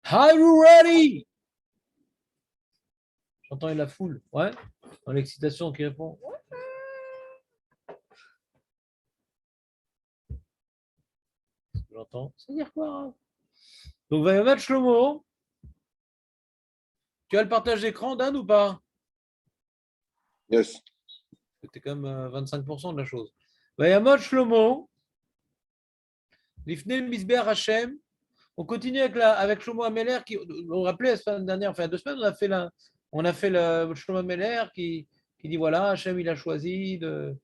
Are you ready? J'entends la foule, ouais, dans l'excitation qui répond. J'entends. Ça veut dire quoi? Donc, va y mettre Shlomo. Tu as le partage d'écran, Dan, ou pas? Yes. C'était quand même 25% de la chose. Va y mettre Shlomo. Lifnei Misbeach Hashem. On continue avec Shlomo Ameler qui, on rappelait la semaine dernière, enfin 2 semaines, on a fait le Shlomo Ameler qui dit voilà, Hashem il a choisi de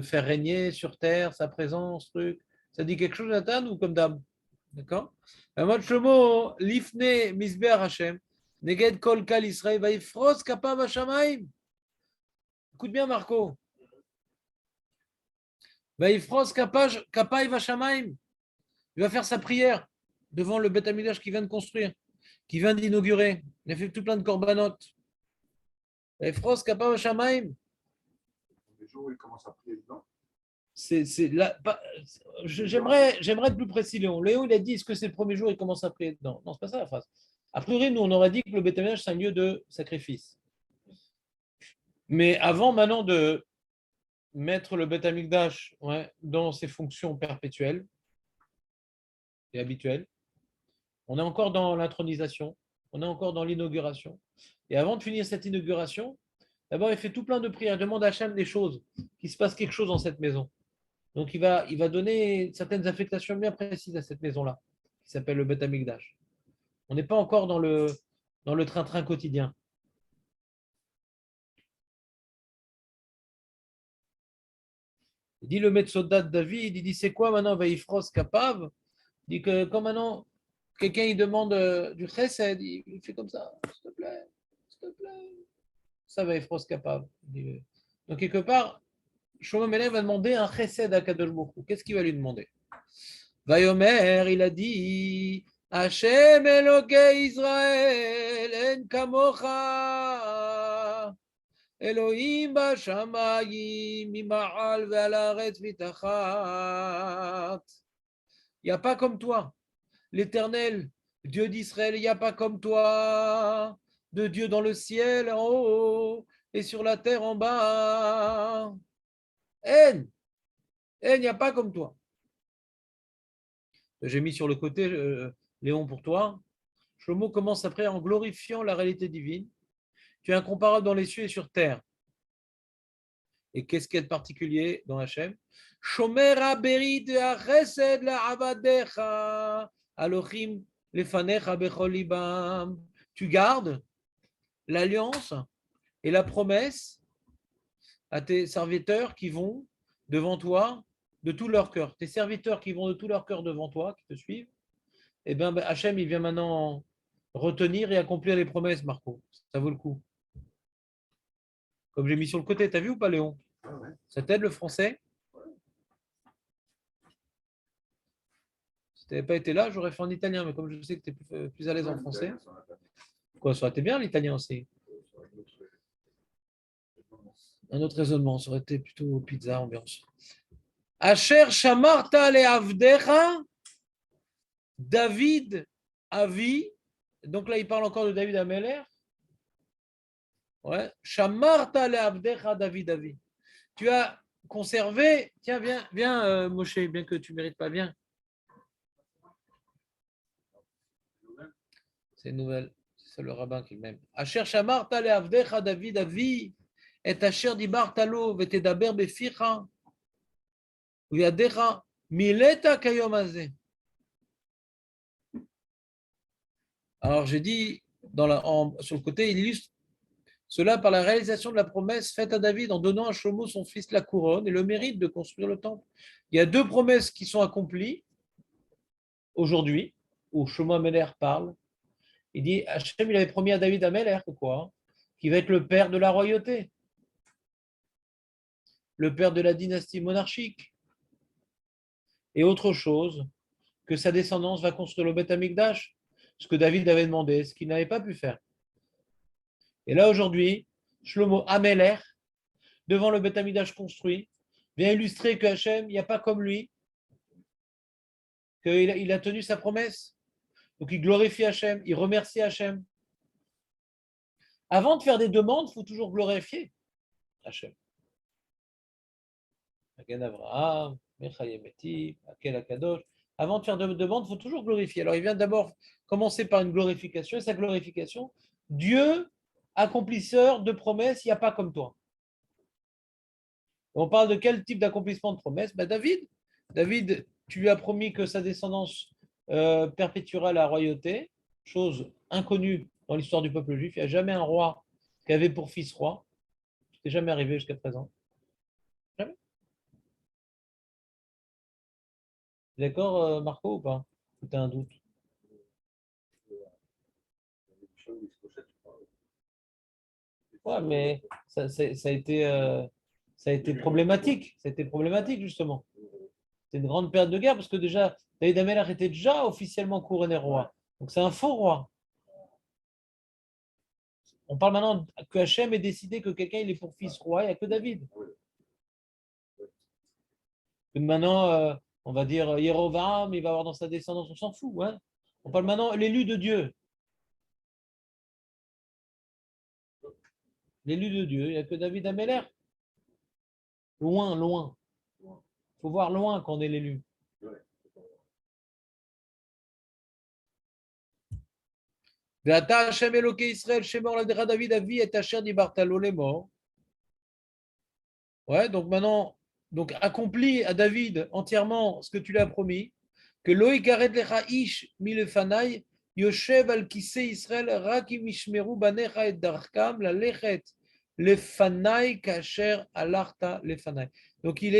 faire régner sur terre sa présence, truc. Ça dit quelque chose, Nathan, ou comme d'hab? D'accord? Mode Shlomo, Lifne Misbeach Hashem, Neged Kol Kal Israël, Vaifros Kapav Hashamayim. Écoute bien, Marco. Vaifros Kapav Hashamayim. Il va faire sa prière devant le Beth Amikdash qu'il vient de construire, qui vient d'inaugurer. Il a fait tout plein de corbanotes. Vaifros Kapav Hashamayim. Les jours où il commence à prier dedans. J'aimerais être plus précis, Léon. Léon, il a dit est-ce que c'est le premier jour il commence à prier dedans? Non, c'est pas ça la phrase. A priori, nous, on aurait dit que le Beth Amikdash, c'est un lieu de sacrifice. Mais avant maintenant de mettre le Beth Amikdash dans ses fonctions perpétuelles et habituelles, on est encore dans l'intronisation, on est encore dans l'inauguration. Et avant de finir cette inauguration, d'abord, il fait tout plein de prières, il demande à Hachem des choses, qu'il se passe quelque chose dans cette maison. Donc, il va donner certaines affectations bien précises à cette maison-là, qui s'appelle le Beth Amikdash. On n'est pas encore dans le train-train quotidien. Il dit le Metzodat David, il dit c'est quoi maintenant Vaifros Kapav? Il dit que quand maintenant quelqu'un il demande du chesed, il fait comme ça, s'il te plaît, s'il te plaît. Ça Vaifros Kapav. Donc quelque part, Shlomo Melech va demander un chesed à Kadosh Baruch Hu. Qu'est-ce qu'il va lui demander? Vayomer, il a dit Hashem Elokei Israël en kamocha. Elohim bashamayim mima'al ve'al haaretz mitachat. Il n'y a pas comme toi, l'Éternel, Dieu d'Israël, il n'y a pas comme toi, de Dieu dans le ciel en haut et sur la terre en bas. Il n'y a pas comme toi. J'ai mis sur le côté, Léon, pour toi. Shlomo commence après en glorifiant la réalité divine. Tu es incomparable dans les cieux et sur terre. Et qu'est-ce qu'il y a de particulier dans Hachem? Shomera berit hachesed la'avadecha alochim lefanecha bechol libam. Tu gardes l'alliance et la promesse à tes serviteurs qui vont devant toi de tout leur cœur. Tes serviteurs qui vont de tout leur cœur devant toi, qui te suivent, eh bien, Hachem, il vient maintenant retenir et accomplir les promesses, Marco. Ça vaut le coup. Comme j'ai mis sur le côté, t'as vu ou pas, Léon? Ça t'aide le français? Si tu n'avais pas été là, j'aurais fait en italien, mais comme je sais que tu es plus à l'aise en français. Quoi, ça aurait été bien l'italien aussi. Un autre raisonnement, ça aurait été plutôt pizza, ambiance. Asher shamarta le avdecha, David Avi. Donc là, il parle encore de David Ameler. Ouais. Shamarta le avdecha, David Avi. Tu as conservé. Tiens, viens, Moshe, bien que tu ne mérites pas, viens. C'est une nouvelle. C'est le rabbin qui m'aime. Asher shamarta le avdecha, David Avi. Et asher dibarta lo vetedaber beficha. Uyadecha mileta kayom hazeh. Alors j'ai dit sur le côté, il illustre cela par la réalisation de la promesse faite à David en donnant à Shlomo son fils la couronne et le mérite de construire le temple. Il y a 2 promesses qui sont accomplies aujourd'hui, où Shlomo Ameler parle. Il dit Hachem, il avait promis à David Ameler quoi, qui va être le père de la royauté, le père de la dynastie monarchique, et autre chose, que sa descendance va construire le Beth Amikdash, ce que David avait demandé, ce qu'il n'avait pas pu faire. Et là, aujourd'hui, Shlomo Ameler, devant le Beth Amikdash construit, vient illustrer que Hachem, il n'y a pas comme lui, qu'il a tenu sa promesse Donc il glorifie Hachem, il remercie Hachem. Avant de faire des demandes, il faut toujours glorifier Hachem. Magen Avraham, Mechayemeti, Akel Akadosh. Avant de faire des demandes, il faut toujours glorifier. Alors il vient d'abord commencer par une glorification, et sa glorification, Dieu, accomplisseur de promesses, il n'y a pas comme toi. On parle de quel type d'accomplissement de promesses? David. David, tu lui as promis que sa descendance perpétuera la royauté, chose inconnue dans l'histoire du peuple juif. Il n'y a jamais un roi qui avait pour fils roi. Ce n'est jamais arrivé jusqu'à présent. Jamais. D'accord, Marco, ou pas? Ou tu as un doute? Ouais, mais ça a été problématique. Ça a été problématique, justement. C'est une grande période de guerre parce que déjà, David Amelach était déjà officiellement couronné roi. Donc c'est un faux roi. On parle maintenant que Hachem ait décidé que quelqu'un il est pour fils roi, il n'y a que David. Que maintenant, on va dire Yerovam, il va avoir dans sa descendance, on s'en fout. Hein. On parle maintenant l'élu de Dieu. L'élu de Dieu, il n'y a que David Amelach. Loin, loin. Il faut voir loin qu'on est l'élu. Ve'ata Hashem Elokei Israël, Shemor Ladera David Avi et Asher Dibartalo les morts. Ouais, donc maintenant, donc accomplis à David entièrement ce que tu lui as promis, que Loïc arrête lecha ish milefanaï, Yoshev al kise Israël, rakim ishmeru banecha et darkam, la lechet lefanaï kacher alarta lefanaï. Donc il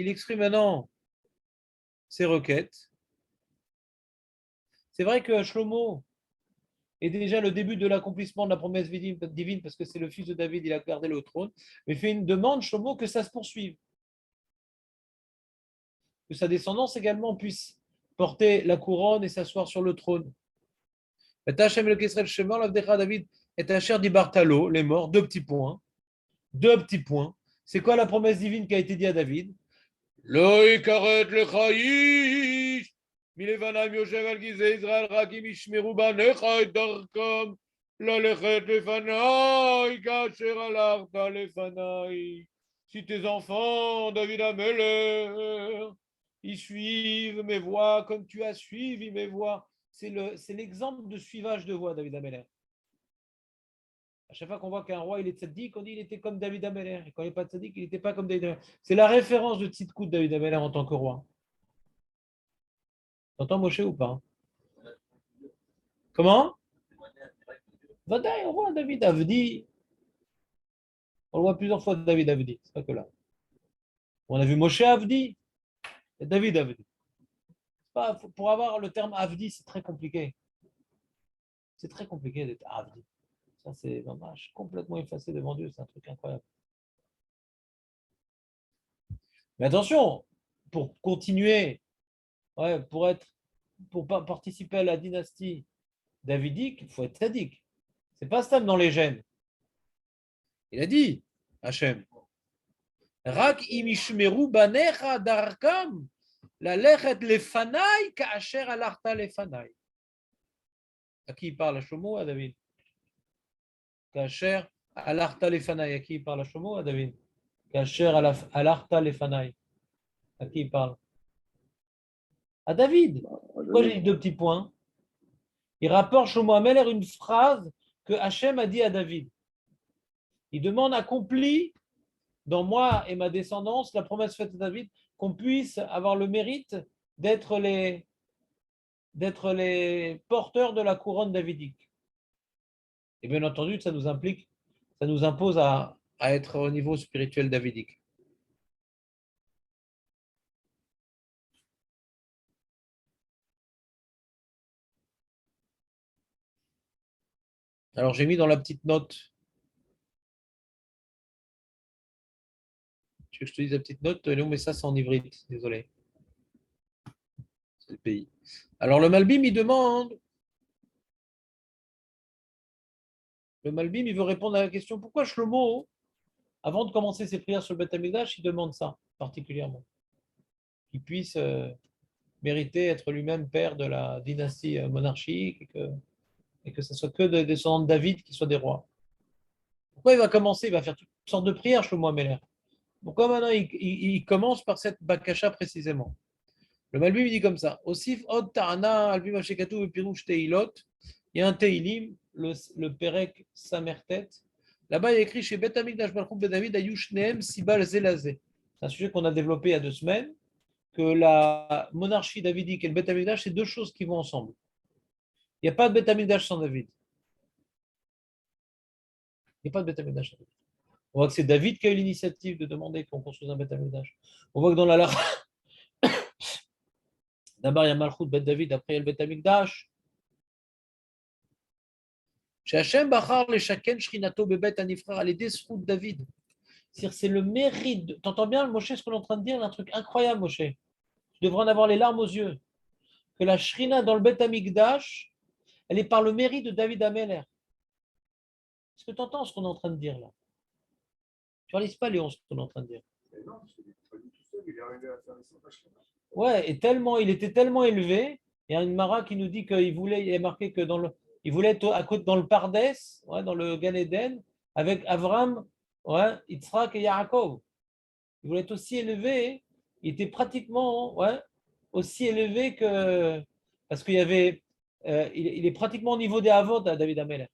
exprime maintenant ses requêtes. C'est vrai que Shlomo est déjà le début de l'accomplissement de la promesse divine parce que c'est le fils de David, il a gardé le trône, mais il fait une demande, Shlomo, que ça se poursuive. Que sa descendance également puisse porter la couronne et s'asseoir sur le trône. David et Tacher dit Bartalo, les morts, deux petits points. Deux petits points. C'est quoi la promesse divine qui a été dite à David? Loïc arrête le chaïch. Milevanaim Yoshev al Gizeh Israël Rakim Ishmeru Banecha et Darkam. Lalechet Lefanaï, Kacher Alarta Lefanaï. Si tes enfants, David Ameller, ils suivent mes voies comme tu as suivi mes voies. C'est l'exemple de suivage de voie, David Ameller. À chaque fois qu'on voit qu'un roi il est tzaddik, on dit il était comme David Ameller. Et quand il n'est pas tzaddik, il n'était pas comme David Ameller. C'est la référence de Tzidkout de David Ameller en tant que roi. T'entends Moshe ou pas? Comment? Vadaï, on voit David Avdi. On le voit plusieurs fois David Avdi. C'est pas que là. On a vu Moshe Avdi et David Avdi. Pour avoir le terme Avdi, c'est très compliqué. C'est très compliqué d'être Avdi. Ça, c'est dommage. Complètement effacé devant Dieu, c'est un truc incroyable. Mais attention, pour continuer, ouais, pour participer à la dynastie davidique, il faut être tzaddik. C'est pas stable dans les gènes. Il a dit, Hachem, Rak imishmeru banecha darkam, la lechet lefanai ka'asher alarta lefanai. À qui il parle, à Shlomo ou à David? Ka'asher alarta lefanai. À qui il parle, à Shlomo ou à David? Ka'asher alarta lefanai. À qui il parle? À David. Pourquoi j'ai dit deux petits points? Il rapporte Shlomo Ameler une phrase que Hachem a dit à David. Il demande accompli dans moi et ma descendance la promesse faite à David qu'on puisse avoir le mérite d'être les porteurs de la couronne davidique. Et bien entendu, ça nous impose à être au niveau spirituel davidique. Alors j'ai mis dans la petite note. Tu veux que je te dise la petite note, Léon, mais ça c'est en ivrite, désolé. C'est le pays. Alors le Malbim, il demande. Le Malbim, il veut répondre à la question pourquoi Shlomo, avant de commencer ses prières sur le Beth Amikdash, il demande ça particulièrement. Qu'il puisse méritait être lui-même père de la dynastie monarchique et que ce soit que des descendants de David qui soient des rois. Pourquoi il va commencer? Il va faire toutes sortes de prières, Shlomo Ameler. Pourquoi maintenant il commence par cette bakasha précisément? Le Malbim dit comme ça. Osif od ta'ana albim hashekatu bepirush teilot. Il y a un teilim, le Perek Samertet. Là-bas, il y a écrit chez Bet Amikdash Malchut Ben David Ayush Nehem Sibal Zelazé. C'est un sujet qu'on a développé il y a 2 semaines, que la monarchie davidique et le Bet Amikdash, c'est deux choses qui vont ensemble. Il n'y a pas de Bet Amikdash sans David. Il n'y a pas de Bet Amikdash sans David. On voit que c'est David qui a eu l'initiative de demander qu'on construise un Bet Amikdash. On voit que dans la Lara, d'abord il y a Malchut Ben David, après il y a le Bet Amikdash. Chez Hachem Bachar le Shaken Shrinato Bebet Anifrar à l'aider ce de David. C'est-à-dire, c'est le mérite. T'entends bien, Moshe, ce qu'on est en train de dire, un truc incroyable, Moshe. Tu devrais en avoir les larmes aux yeux. Que la Shrina dans le Bet Amikdash, elle est par le mérite de David Ameller. Est-ce que tu entends ce qu'on est en train de dire là? Tu ne réalises pas, Léon, ce qu'on est en train de dire. Non, parce qu'il n'est pas du tout seul, il est arrivé à faire les 100 pages. Ouais, et il était tellement élevé. Il y a une Mara qui nous dit qu'il voulait, il est marqué que il voulait être à côté dans le Pardès, ouais, dans le Gan Eden, avec Avram, ouais, Yitzhak et Yaakov. Il voulait être aussi élevé. Il était pratiquement, ouais, aussi élevé que parce qu'il y avait, il est pratiquement au niveau des Havot à David Ameller.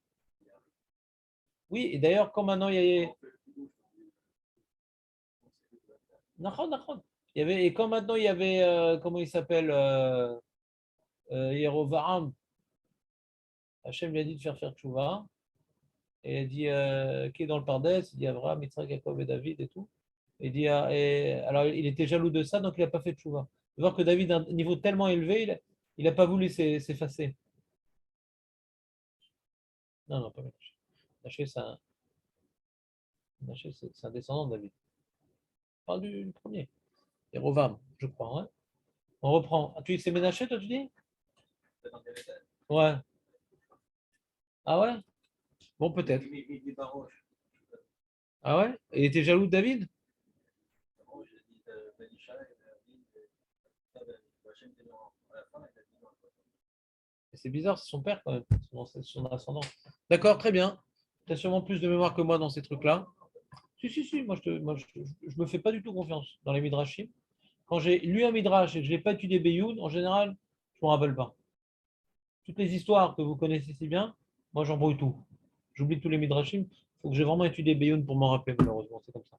Oui, et d'ailleurs, comme maintenant il y a, Nachon, Nachon. Il y avait, et quand maintenant il y avait, comment il s'appelle, Yerovam, Hachem lui a dit de faire tchouva, et il dit, qui est dans le Pardès, il dit Abraham, Yitzhak, Jacob et David et tout. Il dit, alors il était jaloux de ça, donc il n'a pas fait tchouva. Vous voir que David, à un niveau tellement élevé, il n'a pas voulu s'effacer. Non, non, pas Ménaché. Ménaché, c'est un descendant de David. On parle du premier. Yerovam, je crois. Hein. On reprend. Ah, tu dis que c'est Ménaché, toi, tu dis? Ouais. Ah ouais? Bon, peut-être. Ah ouais? Il était jaloux de David? C'est bizarre, c'est son père quand même, c'est son ascendant. D'accord, très bien. Tu as sûrement plus de mémoire que moi dans ces trucs-là. Si, moi, je me fais pas du tout confiance dans les midrashim. Quand j'ai lu un midrash et que je n'ai pas étudié Beyoun, en général, je ne m'en rappelle pas. Toutes les histoires que vous connaissez si bien, moi j'embrouille tout. J'oublie tous les midrashim. Il faut que j'ai vraiment étudié Beyoun pour m'en rappeler, malheureusement, c'est comme ça.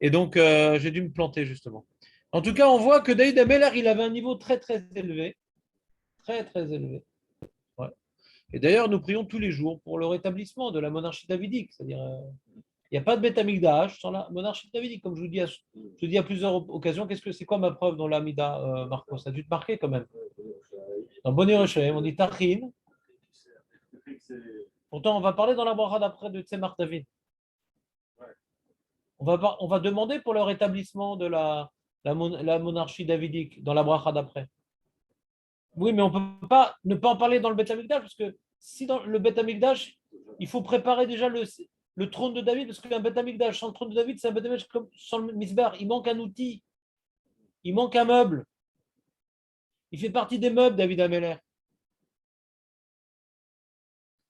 Et donc, j'ai dû me planter, justement. En tout cas, on voit que David Ameller, il avait un niveau très, très élevé. Très, très élevé. Ouais. Et d'ailleurs, nous prions tous les jours pour le rétablissement de la monarchie davidique. C'est-à-dire, il n'y a pas de Beth Amikdash sans la monarchie davidique. Comme je vous dis à plusieurs occasions, c'est quoi ma preuve dans l'Amida, Marco? Ça a dû te marquer quand même. Dans Bonne Yerushalayim, on dit Tachin. Pourtant, on va parler dans la bracha d'après de Tzemar David. On va demander pour le rétablissement de la monarchie davidique dans la bracha d'après. Oui, mais on ne peut pas ne pas en parler dans le Beth Amikdash, parce que si dans le Beth Amikdash, il faut préparer déjà le trône de David, parce qu'un Beth Amikdash sans le trône de David, c'est un Beth Amikdash comme sans le Misbar. Il manque un outil, il manque un meuble. Il fait partie des meubles, David Ameller.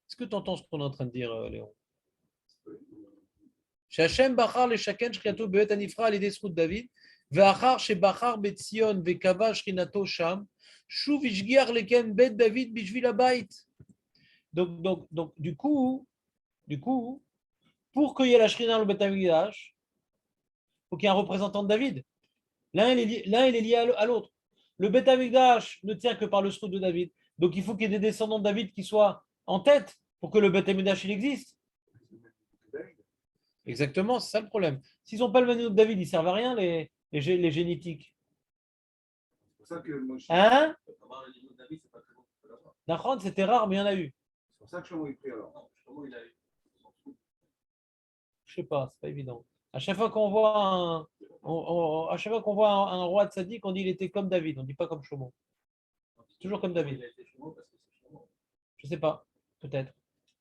Est-ce que tu entends ce qu'on est en train de dire, Léon? Shachem Bachar le Shaken Shriato Beet Anifra al Edesrut David, Veachar Shebachar Betzion Vekava Shrinato Sham, Shuv Ishgiar Leken Bet David Bishvil Abayit. Donc, du coup, pour qu'il y ait la Shrina dans le Bet Amikdash, il faut qu'il y ait un représentant de David. L'un il est lié à l'autre. Le Bet Amikdash ne tient que par le srout de David. Donc il faut qu'il y ait des descendants de David qui soient en tête pour que le Bet Amikdash il existe. Exactement, c'est ça le problème. S'ils n'ont pas le manuel de David, ils ne servent à rien, les génétiques. C'est pour ça que moi, Hein? Nachon, c'était rare, mais il y en a eu. c'est pour ça que je suis pris alors. Je sais pas, c'est pas évident. À chaque fois qu'on voit à chaque fois qu'on voit un roi de sadique, on dit il était comme David, on ne dit pas comme Shlomo. Toujours comme David. Je sais pas, peut-être.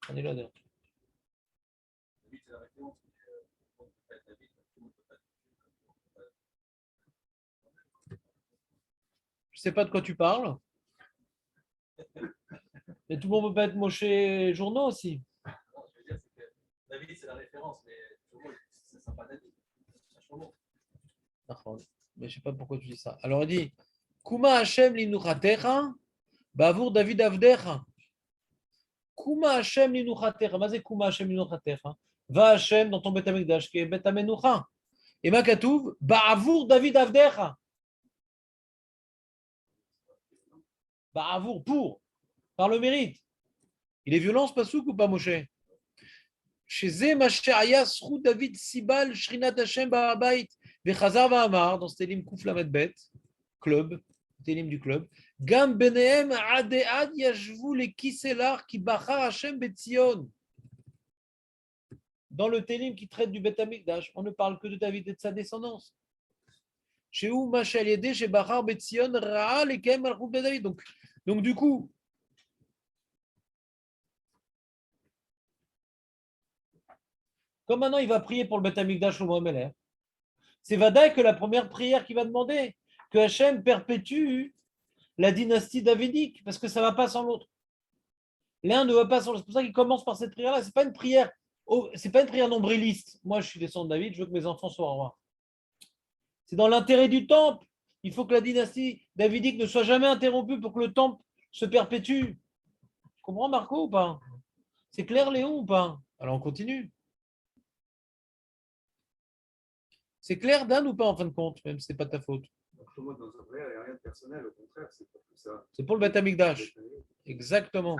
On est là d'ailleurs. Je ne sais pas de quoi tu parles. Mais tout le monde ne peut pas être Moshe journaux aussi. Non, je veux dire, c'est que David, c'est la référence, mais ça ne sera pas David. C'est Shlomo. Mais je ne sais pas pourquoi tu dis ça. Alors il dit Kuma Hashem linuchatecha, bavour David avdecha. Kuma Hashem linuchatecha. Mazé Kuma Hashem linuchatecha. Va Hashem dans ton Bet Hamikdash, qui est Bet Amenucha. Et ma katouv, bavour David avdecha. Bavour, pour, par le mérite. Il est violent ce pasouk ou pas, Moshe? Chez Zé Mashaya Srou David Sibal Shrinat Hashem Ba'abait Vechazar Va'amar dans Stélim Kouf Lamed Bet, club, Stélim du club. Gam Benehem Adead Yashvu le Kiselar qui Bachar Hashem Betzion. Dans le Télim qui traite du Bet Hamikdash, on ne parle que de David et de sa descendance. Chez où Mashal Yedé, chez Bachar Betzion, Ra'a Lekem Al-Khoub David. Donc du coup, comme maintenant il va prier pour le Bet Hamikdash au Mohamed, c'est Vadaï que la première prière qu'il va demander, que Hachem perpétue la dynastie davidique, parce que ça ne va pas sans l'autre. L'un ne va pas sans l'autre. C'est pour ça qu'il commence par cette prière-là. Ce n'est pas une prière, c'est pas une prière nombriliste. Moi, je suis descendant de David, je veux que mes enfants soient rois. C'est dans l'intérêt du temple. Il faut que la dynastie davidique ne soit jamais interrompue pour que le temple se perpétue. Tu comprends, Marco, ou pas? C'est clair, Léon, ou pas? Alors, on continue. C'est clair, Dan, ou pas, en fin de compte, même si ce n'est pas ta faute? Moi, dans un vrai, il n'y a rien de personnel, au contraire, c'est pas tout ça. C'est pour le Bet Hamikdash. Exactement.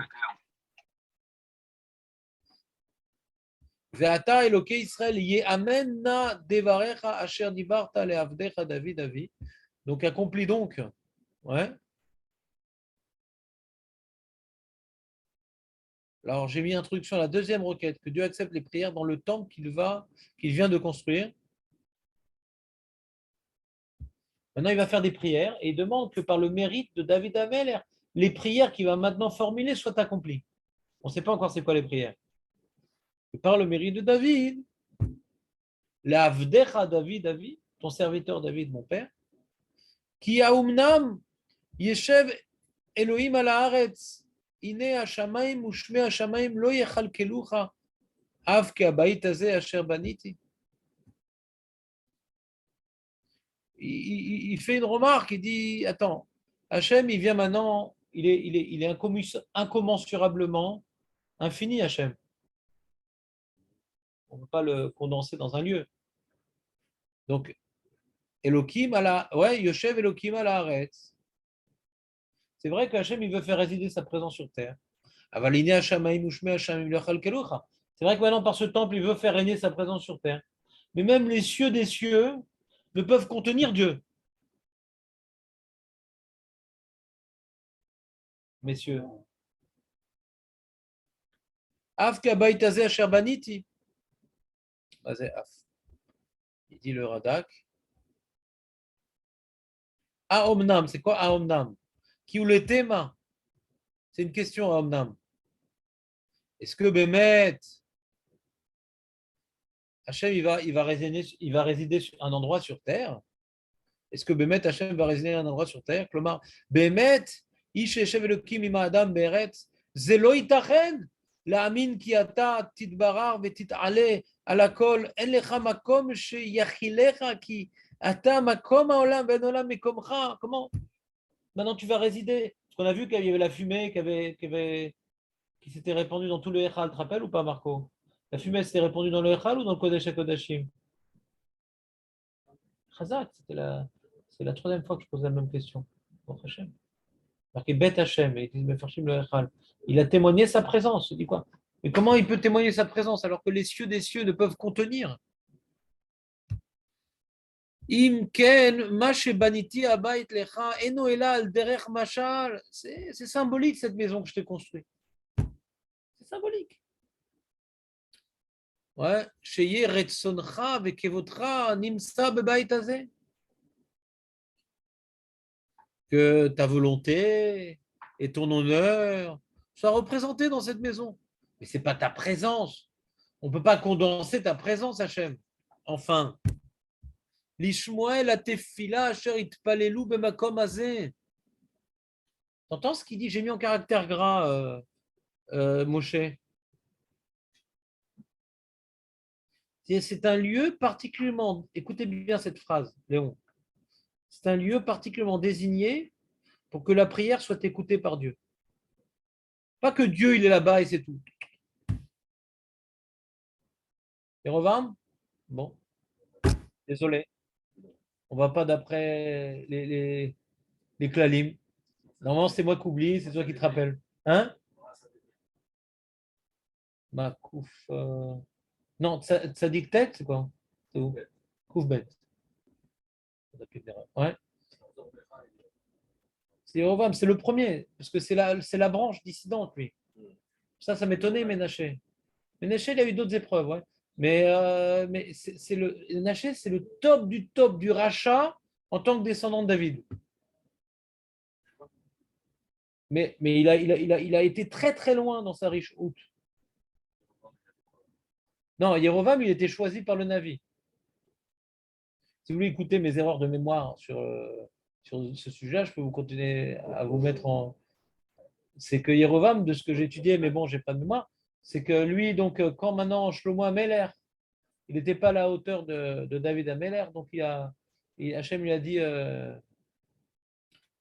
Ve'ata Elokei Israël ye'amen na devarecha asher dibarta le'avdecha David avi. Donc accomplis donc. Ouais. Alors j'ai mis un truc sur la deuxième requête, que Dieu accepte les prières dans le temple qu'il vient de construire. Maintenant il va faire des prières et il demande que par le mérite de David Ameler, les prières qu'il va maintenant formuler soient accomplies. On ne sait pas encore c'est quoi les prières. Et par le mérite de David, l'avdecha David avi, ton serviteur David, mon père, qui a umnam yeshev Elohim al haaretz, ine hashamayim ushme hashamayim lo yechalkelucha, av ke habayit hazeh asher baniti. Il fait une remarque, il dit, attends, Hachem, il vient maintenant, il est incommensurablement infini, Hachem. On ne peut pas le condenser dans un lieu. Donc, Elohim Yoshev Elohim al haaretz. C'est vrai qu'Hachem, il veut faire résider sa présence sur terre. C'est vrai que maintenant, par ce temple, il veut faire régner sa présence sur terre. Mais même les cieux des cieux ne peuvent contenir Dieu. Messieurs. Af kabayt hazeh asher baniti. Il dit le Radak. Aomnam, c'est quoi Aomnam? Qui ou le thème? C'est une question Aomnam. Est-ce que Bémet, Hachem, il va résider sur un endroit sur terre? Est-ce que Bémet, Hachem va résider à un endroit sur terre? Klomar, Bémet, Ish Yeshev Elokim Ima Adam Beretz, Zelo Itachen, La'amin Ki Ata Titbarar Vetit'ale Ala Kol, En Lecha Makom Sheyachilecha Ki Ata Makom Haolam Ben Olam Mekomcha. Comment maintenant tu vas résider? Parce qu'on a vu qu'il y avait la fumée qui s'était répandue dans tout le Echal, tu te rappelles ou pas, Marco? La fumée s'était répandue dans le Echal ou dans le Kodesh HaKodashim? Chazak, c'est la troisième fois que je pose la même question. Pour Hachem. Marqué Bet Hachem, et il dit Mefarshim le Echal. Il a témoigné sa présence. Il dit quoi? Mais comment il peut témoigner sa présence alors que les cieux des cieux ne peuvent contenir? Im ken mashe baniti abayit lecha eno ela al derech mashal. C'est symbolique cette maison que je t'ai construite. C'est symbolique. Ouais. Sheye retzoncha vekevotra nimsa bebayit hazeh. Que ta volonté et ton honneur soient représentés dans cette maison. Mais ce n'est pas ta présence. On ne peut pas condenser ta présence, Hachem. Enfin, l'ishmoel atefila asher itpalelu bemakom hazeh. T'entends ce qu'il dit? J'ai mis en caractère gras, Moshe. C'est un lieu particulièrement, écoutez bien cette phrase, Léon. C'est un lieu particulièrement désigné pour que la prière soit écoutée par Dieu. Pas que Dieu, il est là-bas et c'est tout. Jérovam? Bon, désolé. On va pas d'après les clalim. Normalement, c'est moi qui oublie, c'est toi qui te rappelle. Hein? Makouf. Non, ça dit tête, c'est quoi? C'est où? Koufbet. Ouais. C'est Jérovam, c'est le premier, parce que c'est la branche dissidente, lui. Ça m'étonnait, Ménaché. Ménaché, il a eu d'autres épreuves, ouais. Mais c'est Ménaché, c'est le top du rachat en tant que descendant de David. Mais il a été très très loin dans sa riche route. Non, Jérovam, il était choisi par le Navi. Si vous voulez écouter mes erreurs de mémoire sur ce sujet, je peux vous continuer à vous mettre en. C'est que Jérovam, de ce que j'ai étudié, mais bon, je n'ai pas de mémoire, c'est que lui, donc, quand maintenant Shlomo Améler, il n'était pas à la hauteur de David Améler, donc Hachem lui a dit,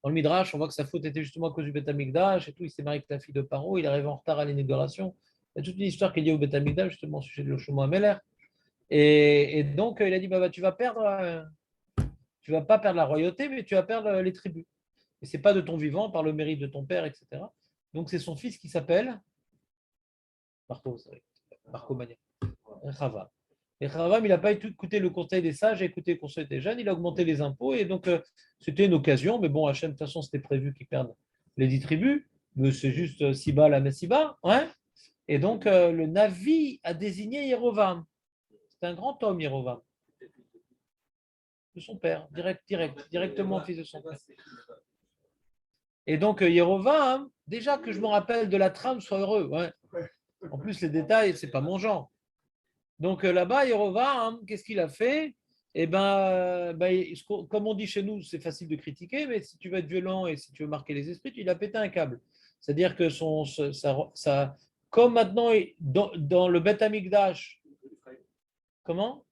dans le Midrash, on voit que sa faute était justement à cause du Beth Amikdash et tout, il s'est marié avec la fille de Paro, il est arrivé en retard à l'inauguration. Il y a toute une histoire qui est liée au Beth Amikdash, justement au sujet de Shlomo Améler. Et donc, il a dit, bah, tu vas pas perdre la royauté, mais tu vas perdre les tribus. Et c'est pas de ton vivant, par le mérite de ton père, etc. Donc, c'est son fils qui s'appelle Marco Mania. Chavam. Et Chavam, il n'a pas écouté le conseil des sages, il a écouté le conseil des jeunes, il a augmenté les impôts. Et donc, c'était une occasion. Mais bon, Hachem, de toute façon, c'était prévu qu'il perde les 10 tribus. Mais c'est juste Siba la Messiba. Hein. Et donc, le Navi a désigné Yerovam. C'est un grand homme, Yerovam. De son père, directement fils de son père. Et donc, Yerovam, déjà que je me rappelle de la trame, sois heureux. Ouais. En plus, les détails, c'est pas mon genre. Donc là-bas, Yerovam, qu'est-ce qu'il a fait? Eh ben, comme on dit chez nous, c'est facile de critiquer, mais si tu veux être violent et si tu veux marquer les esprits, il a pété un câble. C'est-à-dire que comme maintenant, dans le Beth Amikdash, comment?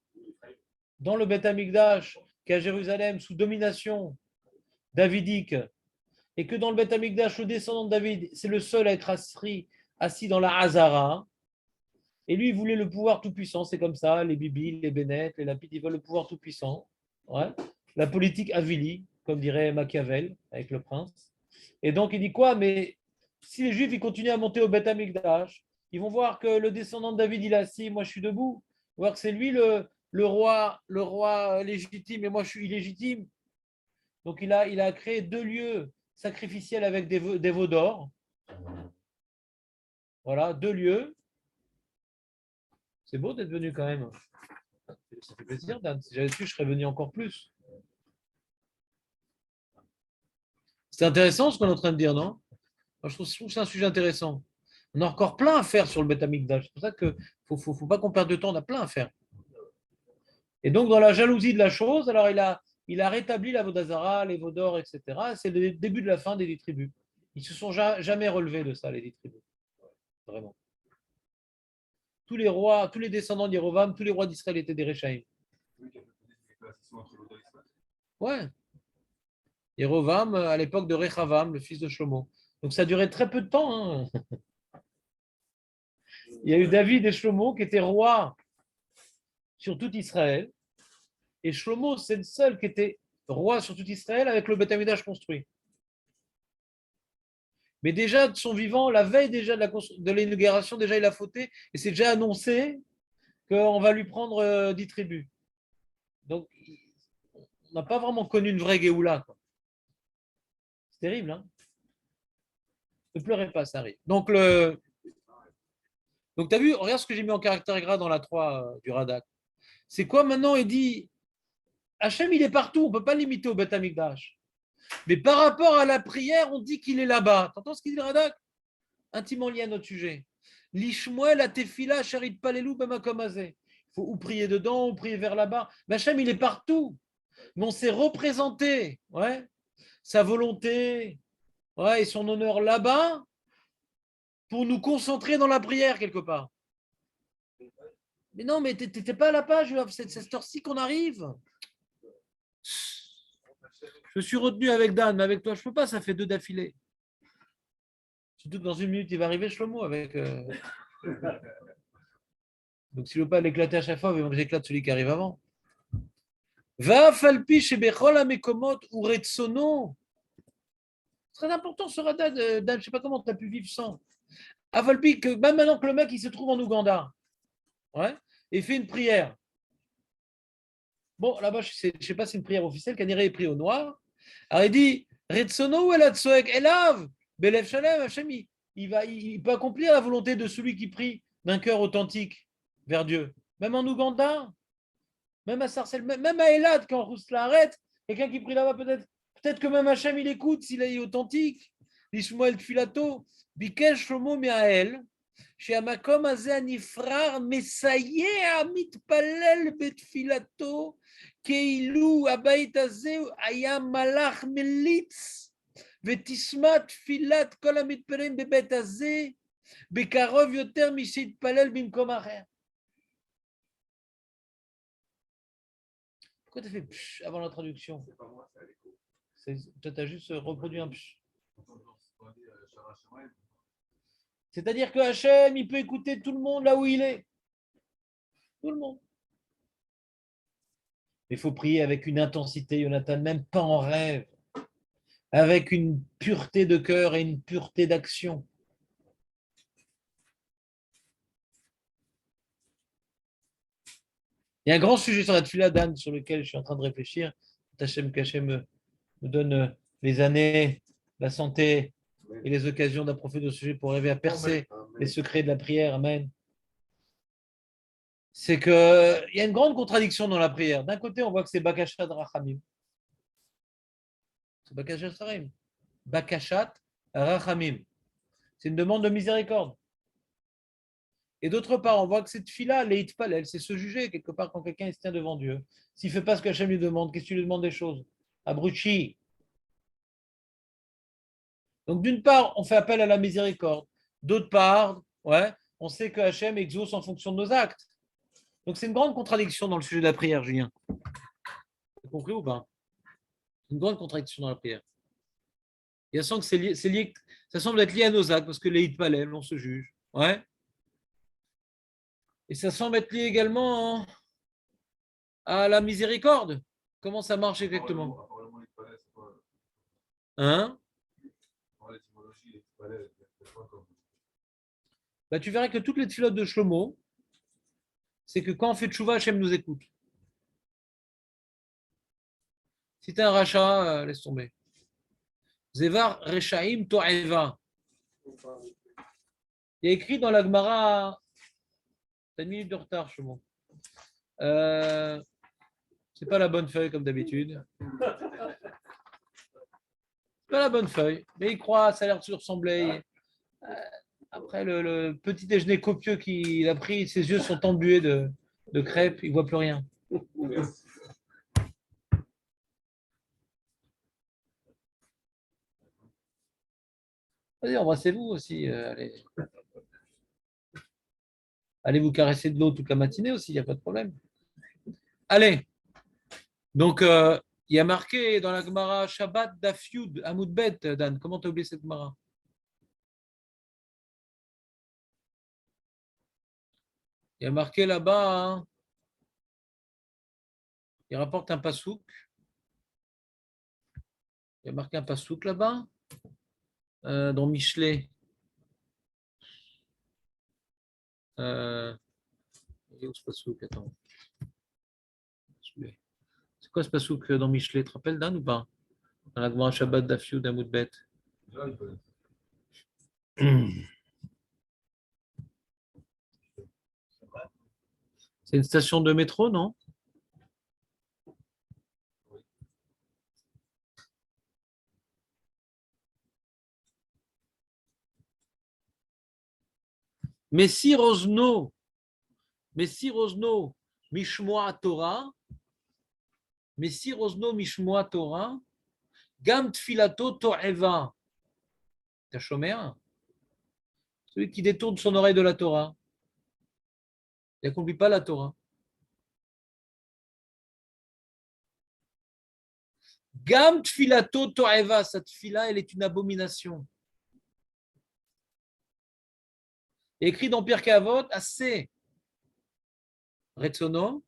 Dans le Beth Amikdash, qui est à Jérusalem, sous domination davidique, et que dans le Beth Amikdash, le descendant de David, c'est le seul à être assis dans la Hazara. Et lui, il voulait le pouvoir tout-puissant. C'est comme ça, les Bibi, les Bennett, les Lapid, ils veulent le pouvoir tout-puissant. Ouais. La politique avili, comme dirait Machiavel, avec le prince. Et donc, il dit quoi? Mais si les Juifs ils continuent à monter au Beth Amikdash, ils vont voir que le descendant de David, il est assis, moi je suis debout. Ils vont voir que c'est lui le roi légitime et moi je suis illégitime. Donc, il a créé 2 lieux sacrificiels avec des veaux d'or. Voilà, 2 lieux. C'est beau d'être venu quand même. Ça fait plaisir, Dan. Si j'avais su, je serais venu encore plus. C'est intéressant ce qu'on est en train de dire, non? Moi, je trouve que c'est un sujet intéressant. On a encore plein à faire sur le Beth Amikdash. C'est pour ça qu'il ne faut pas qu'on perde de temps, on a plein à faire. Et donc, dans la jalousie de la chose, alors il a rétabli la Vodazara, les Vaudor, etc. C'est le début de la fin des 10 tribus. Ils ne se sont jamais relevés de ça, les 10 tribus. Vraiment. Tous les rois, tous les descendants d'Yerovam, tous les rois d'Israël étaient des Réchaïm. Ouais. Yerovam à l'époque de Rechavam, le fils de Shlomo. Donc ça a duré très peu de temps. Hein. Il y a eu David et Shlomo qui étaient rois sur tout Israël. Et Shlomo, c'est le seul qui était roi sur tout Israël avec le Beth Amikdash construit. Mais déjà de son vivant, la veille déjà de l'inauguration, déjà il a fauté et c'est déjà annoncé qu'on va lui prendre 10 tribus. Donc on n'a pas vraiment connu une vraie Géoula. C'est terrible, hein? Ne pleurez pas, ça arrive. Donc, tu as vu, regarde ce que j'ai mis en caractère gras dans la 3 du Radak. C'est quoi maintenant? Il dit, Hachem, il est partout, on ne peut pas l'imiter au Beth Amikdash. Mais par rapport à la prière, on dit qu'il est là-bas. Tu entends ce qu'il dit le Radak? Intimement lié à notre sujet. L'ishmuel a tefila, charit palelou, bamakomazé. Il faut ou prier dedans, ou prier vers là-bas. Mais Hachem, il est partout. Mais on s'est représenté, ouais, sa volonté, ouais, et son honneur là-bas pour nous concentrer dans la prière quelque part. Mais non, mais t'étais pas à la page, c'est cette heure-ci qu'on arrive. Je suis retenu avec Dan, mais avec toi, je peux pas, ça fait 2 d'affilée. Surtout que dans 1 minute, il va arriver Shlomo avec. Donc, s'il ne veut pas l'éclater à chaque fois, il va que j'éclate celui qui arrive avant. Va falpi chez Bechol Amekomot ou Retsono. Très important ce radar, Dan, je ne sais pas comment tu as pu vivre sans. Avalpi, que même maintenant que le mec il se trouve en Ouganda, ouais, et fait une prière. Bon, là-bas, je ne sais pas si c'est une prière officielle, Kaniré est pris au noir. Alors il dit Retsono ou Elatsoek Elav, Belev Shalem, Hachem, il peut accomplir la volonté de celui qui prie d'un cœur authentique vers Dieu. Même en Ouganda, même à Sarcelles, même à Elad, quand Rousla arrête, quelqu'un qui prie là-bas, peut-être que même Hachem, il écoute s'il est authentique. L'Ishmael Tfilato, Bikesh Shlomo Me'ael, שהמקום הזה הנפרר מסייע מתפלל בתפילתו כאילו הבית הזה היה מלאך מליץ ותשמע תפילת כל המתפללים בבית הזה בקרוב יותר משהתפלל במקום אחר. Pourquoi tu as fait psh avant la traduction? C'est pas moi, c'est à l'écho. Tu as juste reproduit un psh. C'est-à-dire que Hachem, il peut écouter tout le monde là où il est. Tout le monde. Il faut prier avec une intensité, Jonathan, même pas en rêve. Avec une pureté de cœur et une pureté d'action. Il y a un grand sujet sur la Tfila, Dan, sur lequel je suis en train de réfléchir. Hachem qu'Hachem me donne les années, la santé et les occasions d'approfondir le sujet pour arriver à percer les secrets de la prière. Amen. C'est qu'il y a une grande contradiction dans la prière. D'un côté, on voit que c'est Bakashat Rachamim. C'est Bakashat Rachamim. Bakashat Rachamim. C'est une demande de miséricorde. Et d'autre part, on voit que cette fille-là, Leit Palel, c'est se juger quelque part quand quelqu'un se tient devant Dieu. S'il ne fait pas ce qu'Hachem lui demande, qu'est-ce que tu lui demandes des choses? Abruti. Donc d'une part, on fait appel à la miséricorde. D'autre part, ouais, on sait que Hachem exauce en fonction de nos actes. Donc c'est une grande contradiction dans le sujet de la prière, Julien. Tu as compris ou pas? Une grande contradiction dans la prière. Il y a sens que c'est lié, ça semble être lié à nos actes, parce que les hitpalel, on se juge. Ouais. Et ça semble être lié également à la miséricorde. Comment ça marche exactement? Hein? Bah, tu verras que toutes les tfilotes de Shlomo, c'est que quand on fait tchouva, Hachem nous écoute. Si tu es un rachat, laisse tomber. Zevar Rechaim To'eva. Il y a écrit dans la Gemara, tu as 1 minute de retard, Shlomo. C'est pas la bonne feuille comme d'habitude. C'est pas la bonne feuille, mais il croit, ça a l'air de se ressembler. Après le petit déjeuner copieux qu'il a pris, ses yeux sont embués de crêpes, il ne voit plus rien. Vas-y, embrassez-vous aussi. Allez vous caresser de l'eau toute la matinée aussi, il n'y a pas de problème. Allez. Donc, il y a marqué dans la Gemara Shabbat Dafyud Amoudbet, Dan. Comment tu as oublié cette Gemara? Il y a marqué là-bas, hein, il rapporte un pasouk. Il y a marqué un pasouk là-bas, dans Michelet. Il est où ce pasouk? Attends. C'est quoi ce pasouk dans Michelet? Tu te rappelles, Dan, ou pas? Dans la Gemara Shabbat Dafyud Amoudbet. C'est une station de métro, non? Messire Ozno, Mishmoa Torah, Messire Ozno Mishmoa Torah, Gam Tfilato To'eva. T'as chômeur, celui qui détourne son oreille de la Torah. Il n'accomplit pas la Torah. Gam tfilato to'eva, sa tfila, elle est une abomination. Écrit dans Pirkei Avot, assez retzono,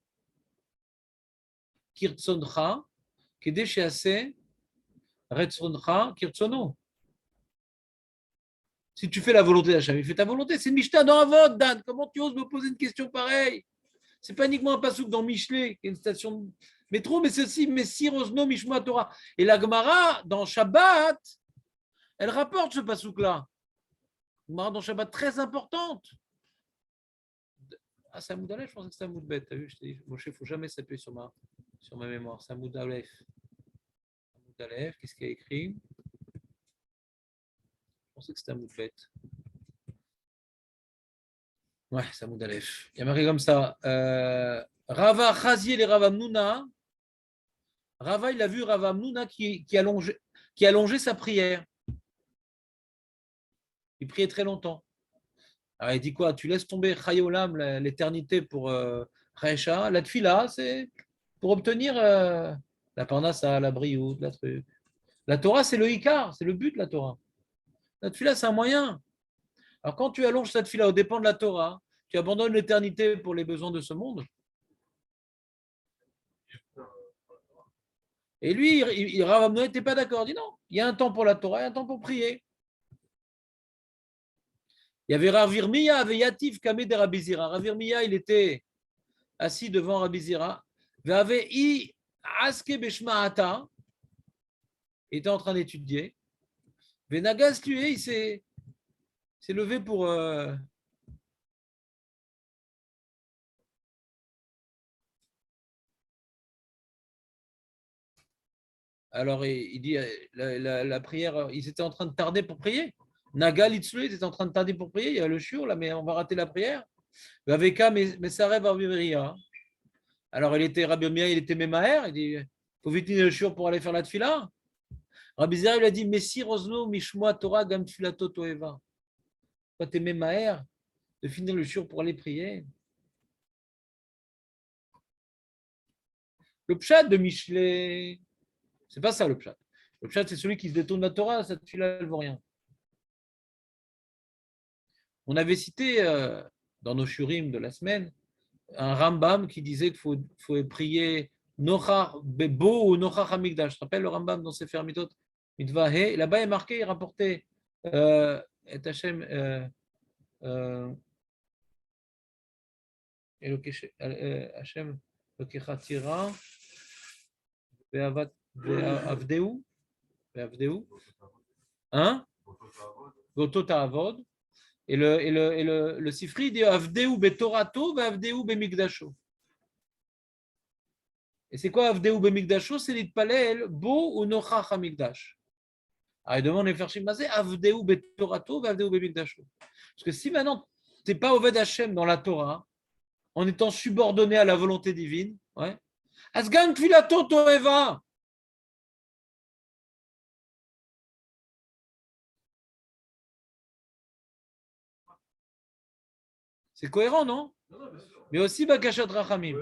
kirtzoncha, kedé assez retzoncha, kirtzono. Si tu fais la volonté d'Hachem, il fait ta volonté. C'est Mishnah dans Avot, Dan. Comment tu oses me poser une question pareille? C'est pas uniquement un pasouk dans Michelet, qui est une station de métro, mais c'est aussi Messir Osno Mishma Torah. Et la Gemara, dans Shabbat, elle rapporte ce pasouk-là. Gemara dans Shabbat, très importante. Ah, c'est Hamoud Aleph, je pensais que c'était Hamoud Bet. T'as vu, je t'ai dit, Moshe, il ne faut jamais s'appuyer sur ma mémoire. C'est Hamoud Aleph. Hamoud Aleph, qu'est-ce qu'il y a écrit? Je pensais que c'était Hamoud Bet. Ouais, c'est Hamoud Aleph. Il y a marqué comme ça. Rava Chaziel les Rava Amnouna. Rava, il a vu Rava Amnouna qui allongeait sa prière. Il priait très longtemps. Alors, il dit quoi? Tu laisses tomber Chayolam, l'éternité pour Chaïcha. La tfila, c'est pour obtenir la parnassa, la brioute, la truc. La Torah, c'est le Icar, c'est le but de la Torah. La tfila, c'est un moyen. Alors, quand tu allonges cette tfila aux dépens de la Torah, tu abandonnes l'éternité pour les besoins de ce monde. Et lui, Rav Amnouna n'était pas d'accord. Il dit non, il y a un temps pour la Torah et un temps pour prier. Il y avait Rav Irmiya, avait Yatif Kameh de Rabbi Zira. Rav Irmiya, il était assis devant Rabbi Zira. Il avait I Aske Beshmaata. Il était en train d'étudier. Venagas, lui, il s'est levé pour. Alors, il dit la prière, ils étaient en train de tarder pour prier. Nagal, Itzlu, ils étaient en train de tarder pour prier. Il y a le shiur là, mais on va rater la prière. Vaveka, mais ça rêve Rabbi Meria. Alors, Rabbi Meria, il était Memaher. Il dit il faut vite finir le shiur pour aller faire la tfila. Rabbi Zera, il a dit Messi Rosno, Mishmoa Torah, Gam Tfilato Toeva. Toi, t'es Memaher de finir le shiur pour aller prier. Le pshat de Michelet, c'est pas ça le pshat. Le pshat, c'est celui qui se détourne de la Torah, cette tfila, elle ne vaut rien. On avait cité dans nos shurim de la semaine un Rambam qui disait qu'il faut prier Nochach Bebo ou Nochach Hamikdash. Tu te rappelles le Rambam dans Sefer Mitot Mitvahe? Là-bas, il est marqué, il rapportait et Hachem Hachem Lokechatira Avdeu hein? Goto Ta'avod. Et le Sifri dit Avdeu betorato, Avdeu bemikdasho. Et c'est quoi Avdeu bemikdasho? C'est l'itpalel bo ou nochach hamikdash. Alors il demande les Fershim Mazé Avdeu betorato, Avdeu bemikdasho. Parce que si maintenant tu n'es pas Oved Hashem dans la Torah, en étant subordonné à la volonté divine, ouais. Asgan tfilato toeva. C'est cohérent, non? Mais aussi Bakashat Rachamim.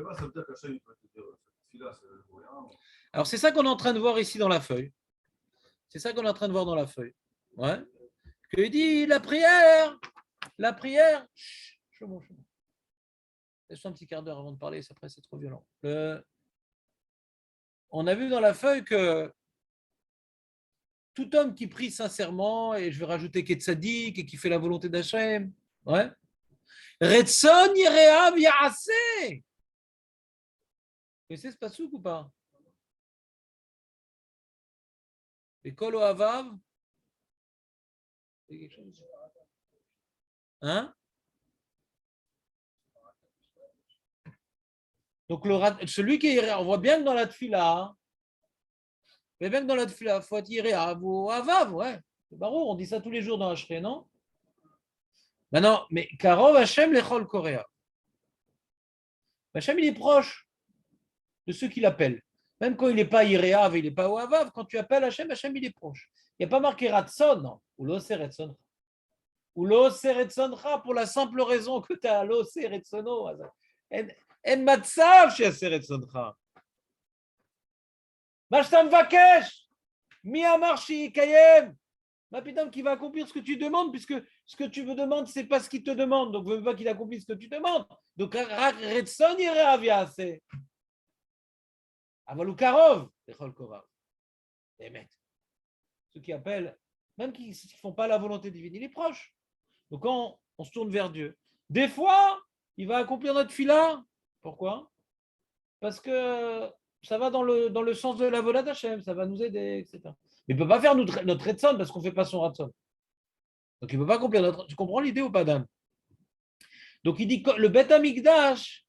Alors, c'est ça qu'on est en train de voir ici dans la feuille. C'est ça qu'on est en train de voir dans la feuille. Ouais. Il dit la prière. Chut, bon. Laisse-moi un petit quart d'heure avant de parler, après c'est trop violent. On a vu dans la feuille que tout homme qui prie sincèrement, et je vais rajouter qui est tzaddik et qui fait la volonté d'Hachem, ouais. Retson Yereav Yaase. Vous connaissez ce pasouk ou pas? Et Kol Ohavav. Hein? Donc celui qui est, on voit bien que dans la tfila, il faut être Yereav ou Avav, ouais. C'est barreau, on dit ça tous les jours dans Hachré, non? Maintenant, mais Karov Hashem lechol Korea. Hashem, il est proche de ceux qui l'appellent. Même quand il n'est pas Iréav, il n'est pas Oavav, quand tu appelles Hashem, Hashem, il est proche. Il n'y a pas marqué Ratson, non. Ou l'Ose Retzoncha. Ou l'Ose Retzoncha pour la simple raison que tu as l'Ose Retzono. En matzav chez Retzoncha. Mashtam Vakesh. Mi Amarshi Kayem. Ma putain, qui va accomplir ce que tu demandes, puisque ce que tu me demandes, c'est pas ce qu'il te demande. Donc, je ne veux pas qu'il accomplisse ce que tu demandes. Donc, Retzon irait aviase. Avalou Karov. Echol Korav. Ceux qui appellent, même qui ne font pas la volonté divine, il est proche. Donc quand on se tourne vers Dieu, des fois, il va accomplir notre fila. Pourquoi? Parce que ça va dans le sens de la volonté d'Hachem, ça va nous aider, etc. Mais il ne peut pas faire notre Retson parce qu'on ne fait pas son Ratson. Donc il ne peut pas accomplir notre. Tu comprends l'idée ou pas, Dan? Donc il dit que le Beth Amikdash,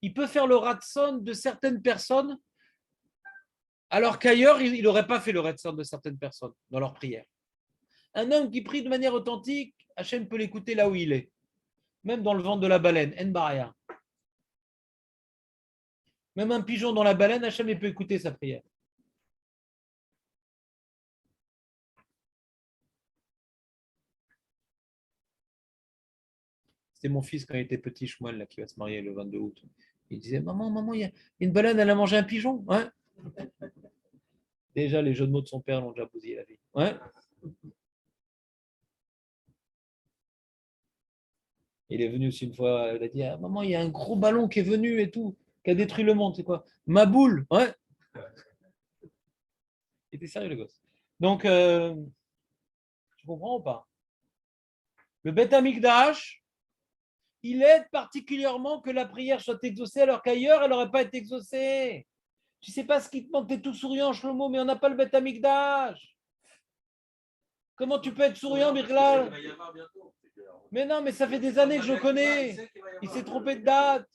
il peut faire le Ratson de certaines personnes, alors qu'ailleurs, il n'aurait pas fait le Ratson de certaines personnes dans leur prière. Un homme qui prie de manière authentique, Hachem peut l'écouter là où il est, même dans le ventre de la baleine, En Baraya. Même un pigeon dans la baleine, Hachem peut écouter sa prière. C'était mon fils quand il était petit, Shmuel, là, qui va se marier le 22 août. Il disait, maman, il y a une baleine, elle a mangé un pigeon. Ouais. Déjà, les jeux de mots de son père l'ont déjà bousillé la vie. Ouais. Il est venu aussi une fois, il a dit, maman, il y a un gros ballon qui est venu et tout, qui a détruit le monde. C'est quoi? Ma boule. Ouais. Il était sérieux, le gosse. Donc, tu comprends ou pas? Le Beth Amikdash, il aide particulièrement que la prière soit exaucée, alors qu'ailleurs, elle n'aurait pas été exaucée. Tu ne sais pas ce qui te manque, tu es tout souriant, Shlomo, mais on n'a pas le Beth Amikdash. Comment tu peux être souriant, Birklal? Mais non, mais ça fait des années que je le connais. Il s'est trompé de date.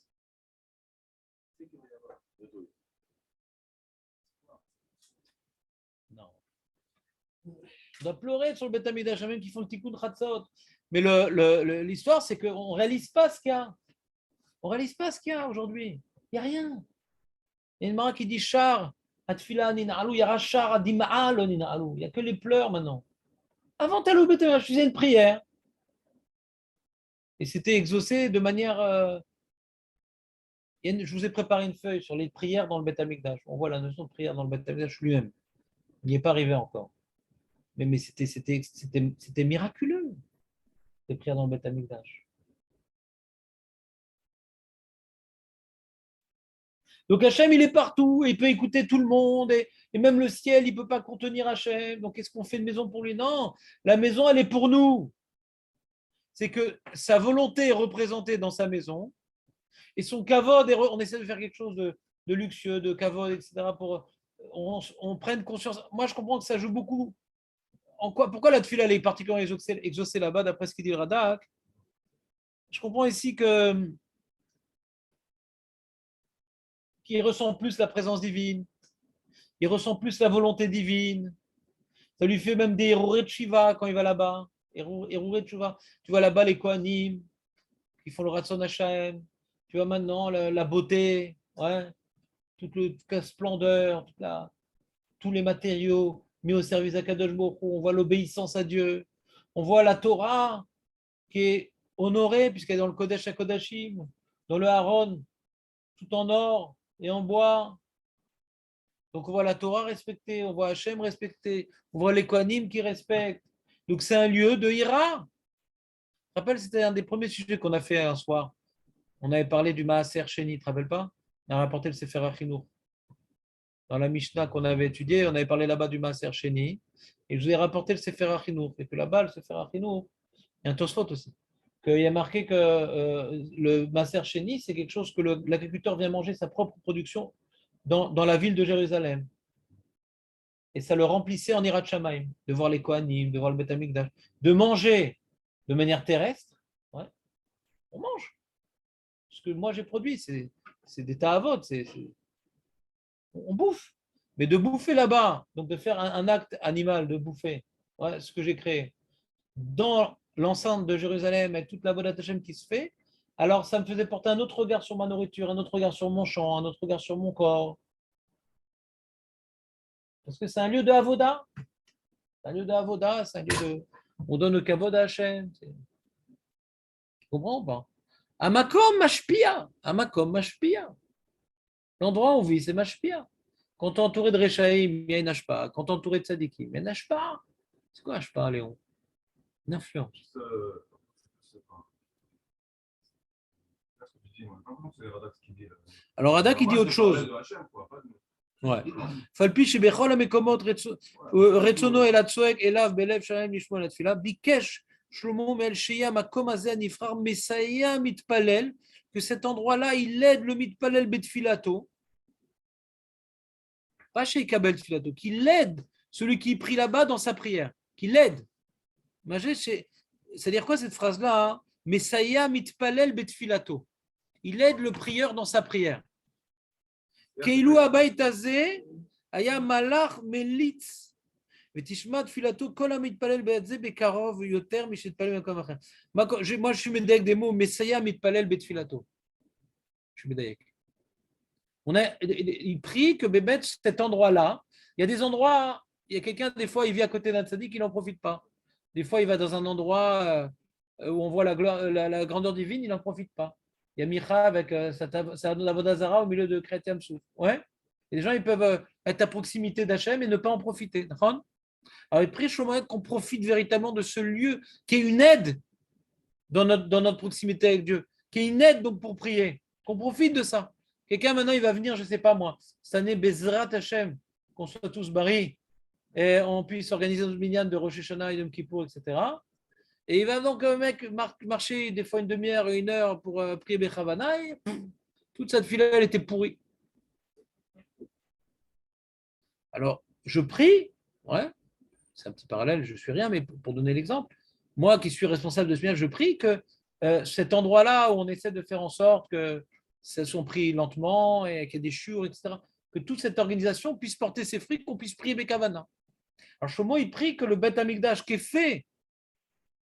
Non. On doit pleurer sur le Beth Amikdash, même qui font le tikkun Chatzot. Mais l'histoire, c'est qu'on ne réalise pas ce qu'il y a. On ne réalise pas ce qu'il y a aujourd'hui. Il n'y a rien. Il y a une mara qui dit char, atfila nina'alou, il y aura char, adima'al nina'alou. Il n'y a que les pleurs maintenant. Avant, tu allais au Beth Amikdash, je faisais une prière. Et c'était exaucé de manière. Je vous ai préparé une feuille sur les prières dans le Beth Amikdash. On voit la notion de prière dans le Beth Amikdash lui-même. Il n'y est pas arrivé encore. Mais c'était miraculeux, les prières dans le Beth Amikdash. Donc Hachem, il est partout, et il peut écouter tout le monde, et même le ciel, il ne peut pas contenir Hachem. Donc qu'est-ce qu'on fait de maison pour lui? Non, la maison, elle est pour nous. C'est que sa volonté est représentée dans sa maison, et son kavod, on essaie de faire quelque chose de luxueux, de kavod, etc., pour on prenne conscience. Moi, je comprends que ça joue beaucoup. Pourquoi la tefila est particulièrement exaucée là-bas, d'après ce qu'il dit le Radak? Je comprends ici qu'il ressent plus la présence divine, il ressent plus la volonté divine. Ça lui fait même des Hérouré de Shiva quand il va là-bas. Hérouré de Shiva. Tu vois là-bas les Kohanim, qui font le Ratson Hashem. Tu vois maintenant la beauté, ouais, toute la splendeur, tous les matériaux mis au service d'Akadosh Baruch Hu. On voit l'obéissance à Dieu. On voit la Torah qui est honorée puisqu'elle est dans le Kodesh HaKodashim, dans le Haron, tout en or et en bois. Donc on voit la Torah respectée, on voit Hachem respecté, on voit les Kohanim qui respectent. Donc c'est un lieu de Hira. Je te rappelle, c'était un des premiers sujets qu'on a fait un soir. On avait parlé du Maaser Sheni, tu te rappelles pas? On a rapporté le Sefer Achinour. Dans la Mishnah qu'on avait étudiée, on avait parlé là-bas du Maaser Sheni. Et je vous ai rapporté le Sefer Achinour. Et que là-bas, le Sefer Achinour, il y a un Tosfot aussi. Qu'il y a marqué que le Maaser Sheni, c'est quelque chose que l'agriculteur vient manger sa propre production dans la ville de Jérusalem. Et ça le remplissait en Hirat Shamaim, de voir les Kohanim, de voir le Beth Amikdash, de manger de manière terrestre. Ouais, on mange. Ce que moi j'ai produit, c'est des ta'avot, on bouffe. Mais de bouffer là-bas, donc de faire un acte animal, de bouffer, ouais, ce que j'ai créé, dans l'enceinte de Jérusalem, avec toute la Vodat Hashem qui se fait, alors ça me faisait porter un autre regard sur ma nourriture, un autre regard sur mon champ, un autre regard sur mon corps. Parce que c'est un lieu de Avoda. C'est un lieu d'avoda, c'est un lieu de. On donne le kavod à Hachem. Tu comprends ou pas? Amakom mashpia. Amakom mashpia. L'endroit où on vit, c'est mashpia. Quand tu es entouré de Rechaïm, il y a une ashpa. Quand tu es entouré de Tzadikim, il y a une ashpa. C'est quoi ashpa, Léon? Une influence. Alors, Radak, il dit autre chose. Ouais. Falpi chez Bechol Amekomot Retsono El Atsoek Elav Belev Shalem Lishmo La Tfila Bikesh Shlomo Mel Sheya Makom Azeh Nifrar Mesaya Mitpalel, que cet endroit-là il aide le Mitpalel Betfilato, pas chez Kabel Tfilato, qu'il aide celui qui prie là-bas dans sa prière, qu'il l'aide. C'est-à-dire quoi cette phrase-là, hein? Mesaya Mitpalel Betfilato, il aide le prieur dans sa prière. Keilu Abayt Azeh Aya Malach Melitz Vetishma Tfilato Kol HaMitpalel Be'atzeh Bekarov Yoter Mishetpalel Makom Acher. Moi, je suis médaillé des mots Mesaya Mitpalel Betfilato. Je suis médaillé. Il prie que Bébet, cet endroit-là, il y a des endroits, il y a quelqu'un, des fois, il vit à côté d'un tzaddik, il n'en profite pas. Des fois, il va dans un endroit où on voit la grandeur divine, il n'en profite pas. Il y a Micha avec sa Avodah au milieu de Kriyat Souf. Ouais. Et les gens, ils peuvent être à proximité d'Hachem et ne pas en profiter. Alors, il prie Shlomo qu'on profite véritablement de ce lieu qui est une aide dans notre proximité avec Dieu, qui est une aide donc pour prier. Qu'on profite de ça. Quelqu'un maintenant, il va venir, je ne sais pas moi, cette année, Bezrat Hachem, qu'on soit tous barrés et on puisse organiser notre minyan de Rosh Hashanah et de Kippour, etc. Et il va donc, mec, marcher des fois une demi-heure, une heure pour prier Bechavana, et toute cette file elle était pourrie. Alors, je prie, ouais, c'est un petit parallèle, je ne suis rien, mais pour donner l'exemple, moi qui suis responsable de ce minyan, je prie que cet endroit-là où on essaie de faire en sorte que ça soit pris lentement et qu'il y ait des chures, etc., que toute cette organisation puisse porter ses fruits, qu'on puisse prier Bekavana. Alors, Shlomo, il prie que le Beth Amikdash qui est fait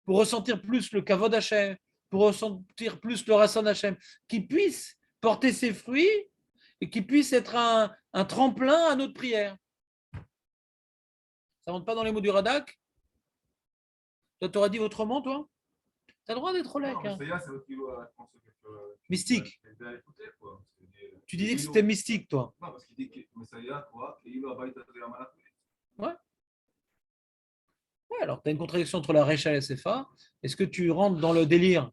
pour ressentir plus le Kavod Hashem, pour ressentir plus le Rasson Hashem, qui puisse porter ses fruits et qui puisse être un tremplin à notre prière. Ça ne rentre pas dans les mots du Radak? Toi, tu auras dit autrement, toi? Tu as le droit d'être au lac. Hein. Mystique. Tu disais que c'était mystique, toi. Non, parce qu'il dit que Messiah, quoi, qu'il va baït à Ouais. Ouais, alors tu as une contradiction entre la Recha et la Sefa. Est-ce que tu rentres dans le délire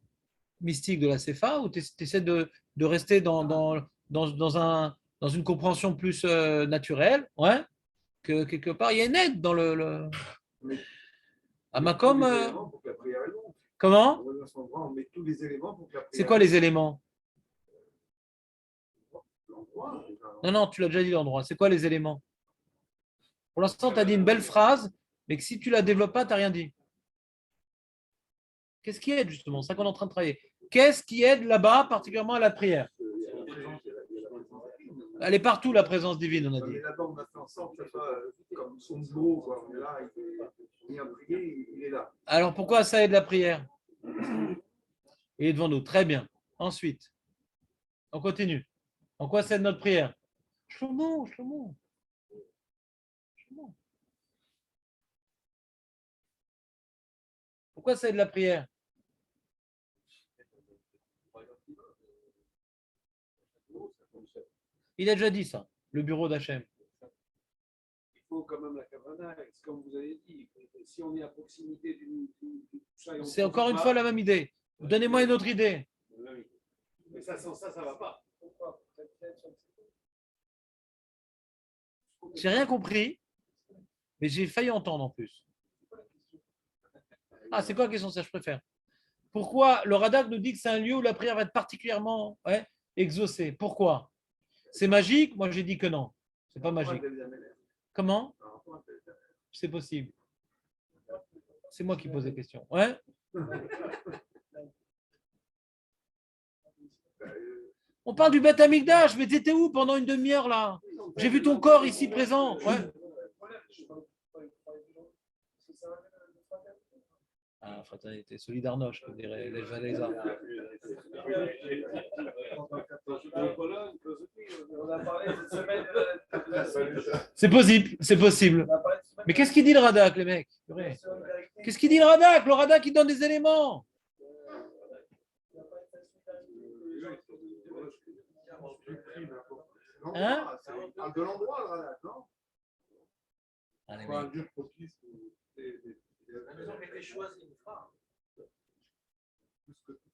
mystique de la Sefa ou tu essaies de rester dans une compréhension plus naturelle, ouais, que quelque part, il y a une aide dans le... Amakom, comment? On met tous les éléments pour que la prière. C'est quoi les éléments? Non, tu l'as déjà dit l'endroit. C'est quoi les éléments? Pour l'instant, tu as dit une belle phrase, mais que si tu ne la développes pas, tu n'as rien dit. Qu'est-ce qui aide justement? C'est ça qu'on est en train de travailler. Qu'est-ce qui aide là-bas, particulièrement à la prière? Elle est partout, la présence divine, on a dit. Là-bas, on a fait en sorte que ce soit comme son bureau. On est là, il vient prier, il est là. Alors pourquoi ça aide la prière? Il est devant nous. Très bien. Ensuite, on continue. En quoi ça aide notre prière? Shlomo. Pourquoi ça aide la prière? Il a déjà dit ça, le bureau d'Hachem. Il faut quand même la kavana, comme vous avez dit. Si on est à proximité du c'est encore une fois la même idée. Donnez-moi une autre idée. Mais ça, sans ça, ça ne va pas. J'ai rien compris, mais j'ai failli entendre en plus. Ah, c'est quoi la question? Ça, je préfère. Pourquoi le Radak nous dit que c'est un lieu où la prière va être particulièrement exaucée? Pourquoi? C'est magique? Moi, j'ai dit que non. C'est pas magique. Comment? C'est possible. C'est moi qui pose la question. Ouais? On parle du Beth Amikdash, mais t'étais où pendant une demi-heure là? J'ai vu ton corps ici présent. Ouais. Ah, fraternité, solidarnoche, comme dirait les Valézards. C'est possible, c'est possible. Mais qu'est-ce qu'il dit le Radak, les mecs? Purée. Qu'est-ce qu'il dit le Radak? Le Radak, il donne des éléments. Hein? Il parle de l'endroit, le Radak, non? Allez, Pas un mec. lieu propice où La maison qui a été choisie, une phrase.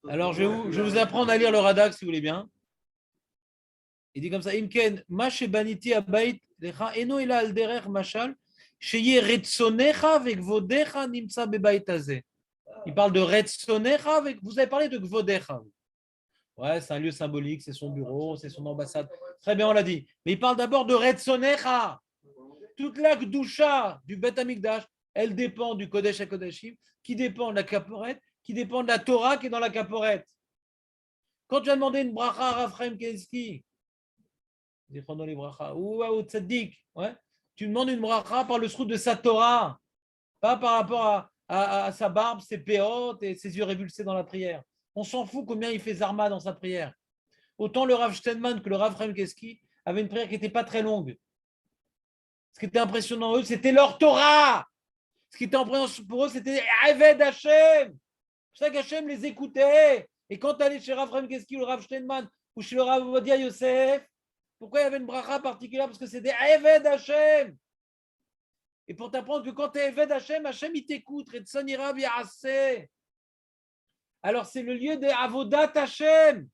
Alors, je vais vous apprendre à lire le Radak, si vous voulez bien. Il dit comme ça, Imken, ma shebaniti abait lecha eno ela al derer mashal, sheye retsonecha vekvodecha nimtsa bebait hazeh. Il parle de retsonecha avec. Vous avez parlé de gvodecha. Ouais, c'est un lieu symbolique, c'est son bureau, c'est son ambassade. Très bien, on l'a dit. Mais il parle d'abord de retsonecha. Toute la gdusha du Bet Amikdash, elle dépend du Kodesh HaKodashim, qui dépend de la caporette, qui dépend de la Torah qui est dans la caporette. Quand tu as demandé une bracha à Rav Chaim Kensky, ou à Tzaddik, ouais, tu demandes une bracha par le srout de sa Torah, pas par rapport à sa barbe, ses péotes et ses yeux révulsés dans la prière. On s'en fout combien il fait Zarma dans sa prière. Autant le Rav Steinman que le Rav Chaim Kensky avait une prière qui n'était pas très longue. Ce qui était impressionnant eux, c'était leur Torah. Ce qui était impressionnant pour eux, c'était Eved Hashem. C'est ça qu'Hachem les écoutait. Et quand tu allais chez Rav Chaim Kensky ou le Rav Steinman ou chez le Rav Ovadia Yosef, pourquoi il y avait une bracha particulière? Parce que c'était Eved Hashem. Et pour t'apprendre que quand tu es Eved Hashem, Hashem il t'écoute. Retson ira v'ya'aseh. Alors c'est le lieu de Avodat Hashem.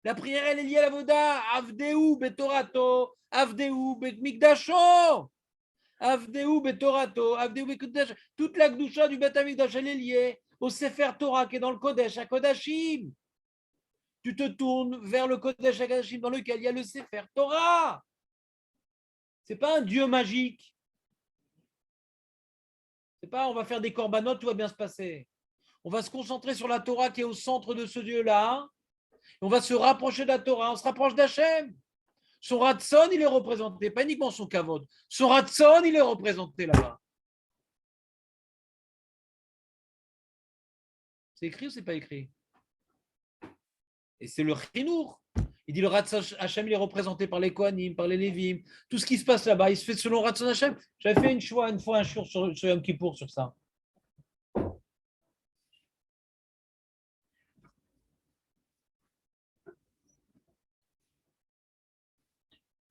La prière, elle est liée à l'Avoda. Avdeu betorato, Avdeu betmikdasho. Avdeu betorato, Avdeu betmikdasho. Toute la gdusha du Bet Amikdash, elle est liée au Sefer Torah qui est dans le Kodesh HaKodashim. Tu te tournes vers le Kodesh HaKodashim dans lequel il y a le Sefer Torah. Ce n'est pas un Dieu magique. C'est pas on va faire des corbanotes, tout va bien se passer. On va se concentrer sur la Torah qui est au centre de ce Dieu-là. On va se rapprocher de la Torah, on se rapproche d'Hachem. Son Ratson, il est représenté, pas uniquement son Kavod. Son Ratson, il est représenté là-bas. C'est écrit ou c'est pas écrit? Et c'est le Chinour. Il dit le Ratson Hachem, il est représenté par les Kohanim, par les Lévim. Tout ce qui se passe là-bas, il se fait selon Ratson Hachem. J'avais fait une fois un jour sur Yom Kippour sur ça.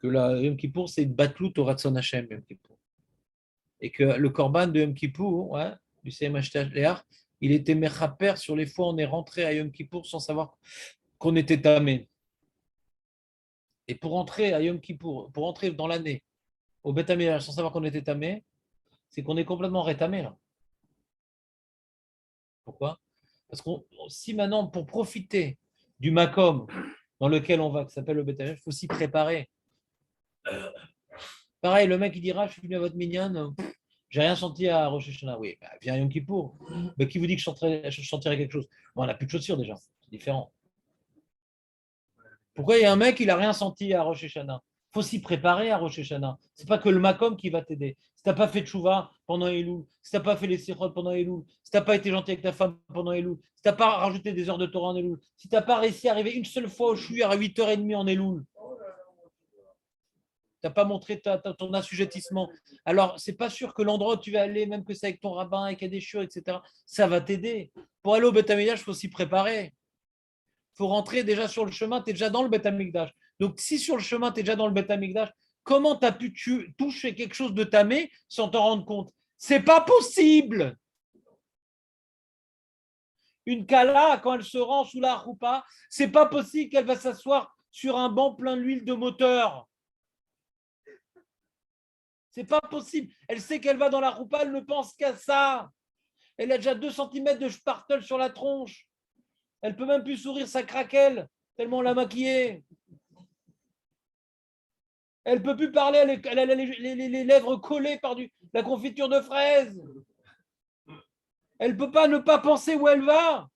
Que la Yom Kippour, c'est une batloute au Ratson Hashem, Yom Kippour. Et que le Korban de Yom Kippour, ouais, du CMHTH, il était mechaper sur les fois où on est rentré à Yom Kippour sans savoir qu'on était tamé. Et pour entrer à Yom Kippour, pour entrer dans l'année au Beth Amikdash sans savoir qu'on était tamé, c'est qu'on est complètement rétamé là. Pourquoi? Parce que si maintenant, pour profiter du Makom dans lequel on va, qui s'appelle le Beth Amikdash, il faut s'y préparer. Pareil, le mec il dira, je suis venu à votre mignonne, j'ai rien senti à Rosh Hashanah. Oui, bah, viens à Yom Kippour. Mais qui vous dit que je sentirai quelque chose? Bon, on n'a plus de chaussures déjà, c'est différent. Pourquoi il y a un mec, il n'a rien senti à Rosh Hashanah? Il faut s'y préparer à Rosh Hashanah. Ce n'est pas que le Makom qui va t'aider. Si tu n'as pas fait de Tchouva pendant Elul, si tu n'as pas fait les Sichot pendant Elul, si tu n'as pas été gentil avec ta femme pendant Elul, si tu n'as pas rajouté des heures de Torah en Elul, si tu n'as pas réussi à arriver une seule fois au Shuar à 8h30 en Elul, tu n'as pas montré ton assujettissement. Alors, ce n'est pas sûr que l'endroit où tu vas aller, même que c'est avec ton rabbin, avec des chiots, etc., ça va t'aider. Pour aller au Beth Amikdash, il faut s'y préparer. Il faut rentrer déjà sur le chemin, tu es déjà dans le Beth Amikdash. Donc, si sur le chemin, tu es déjà dans le Beth Amikdash, comment tu as pu toucher quelque chose de tamé sans t'en rendre compte? C'est pas possible. Une kala, quand elle se rend sous la roupa, c'est pas possible qu'elle va s'asseoir sur un banc plein d'huile de moteur. C'est pas possible. Elle sait qu'elle va dans la roupa, elle ne pense qu'à ça. Elle a déjà 2 cm de spartel sur la tronche. Elle peut même plus sourire sa craquelle, tellement on l'a maquillée. Elle peut plus parler, elle a les lèvres collées par la confiture de fraises. Elle peut pas ne pas penser où elle va.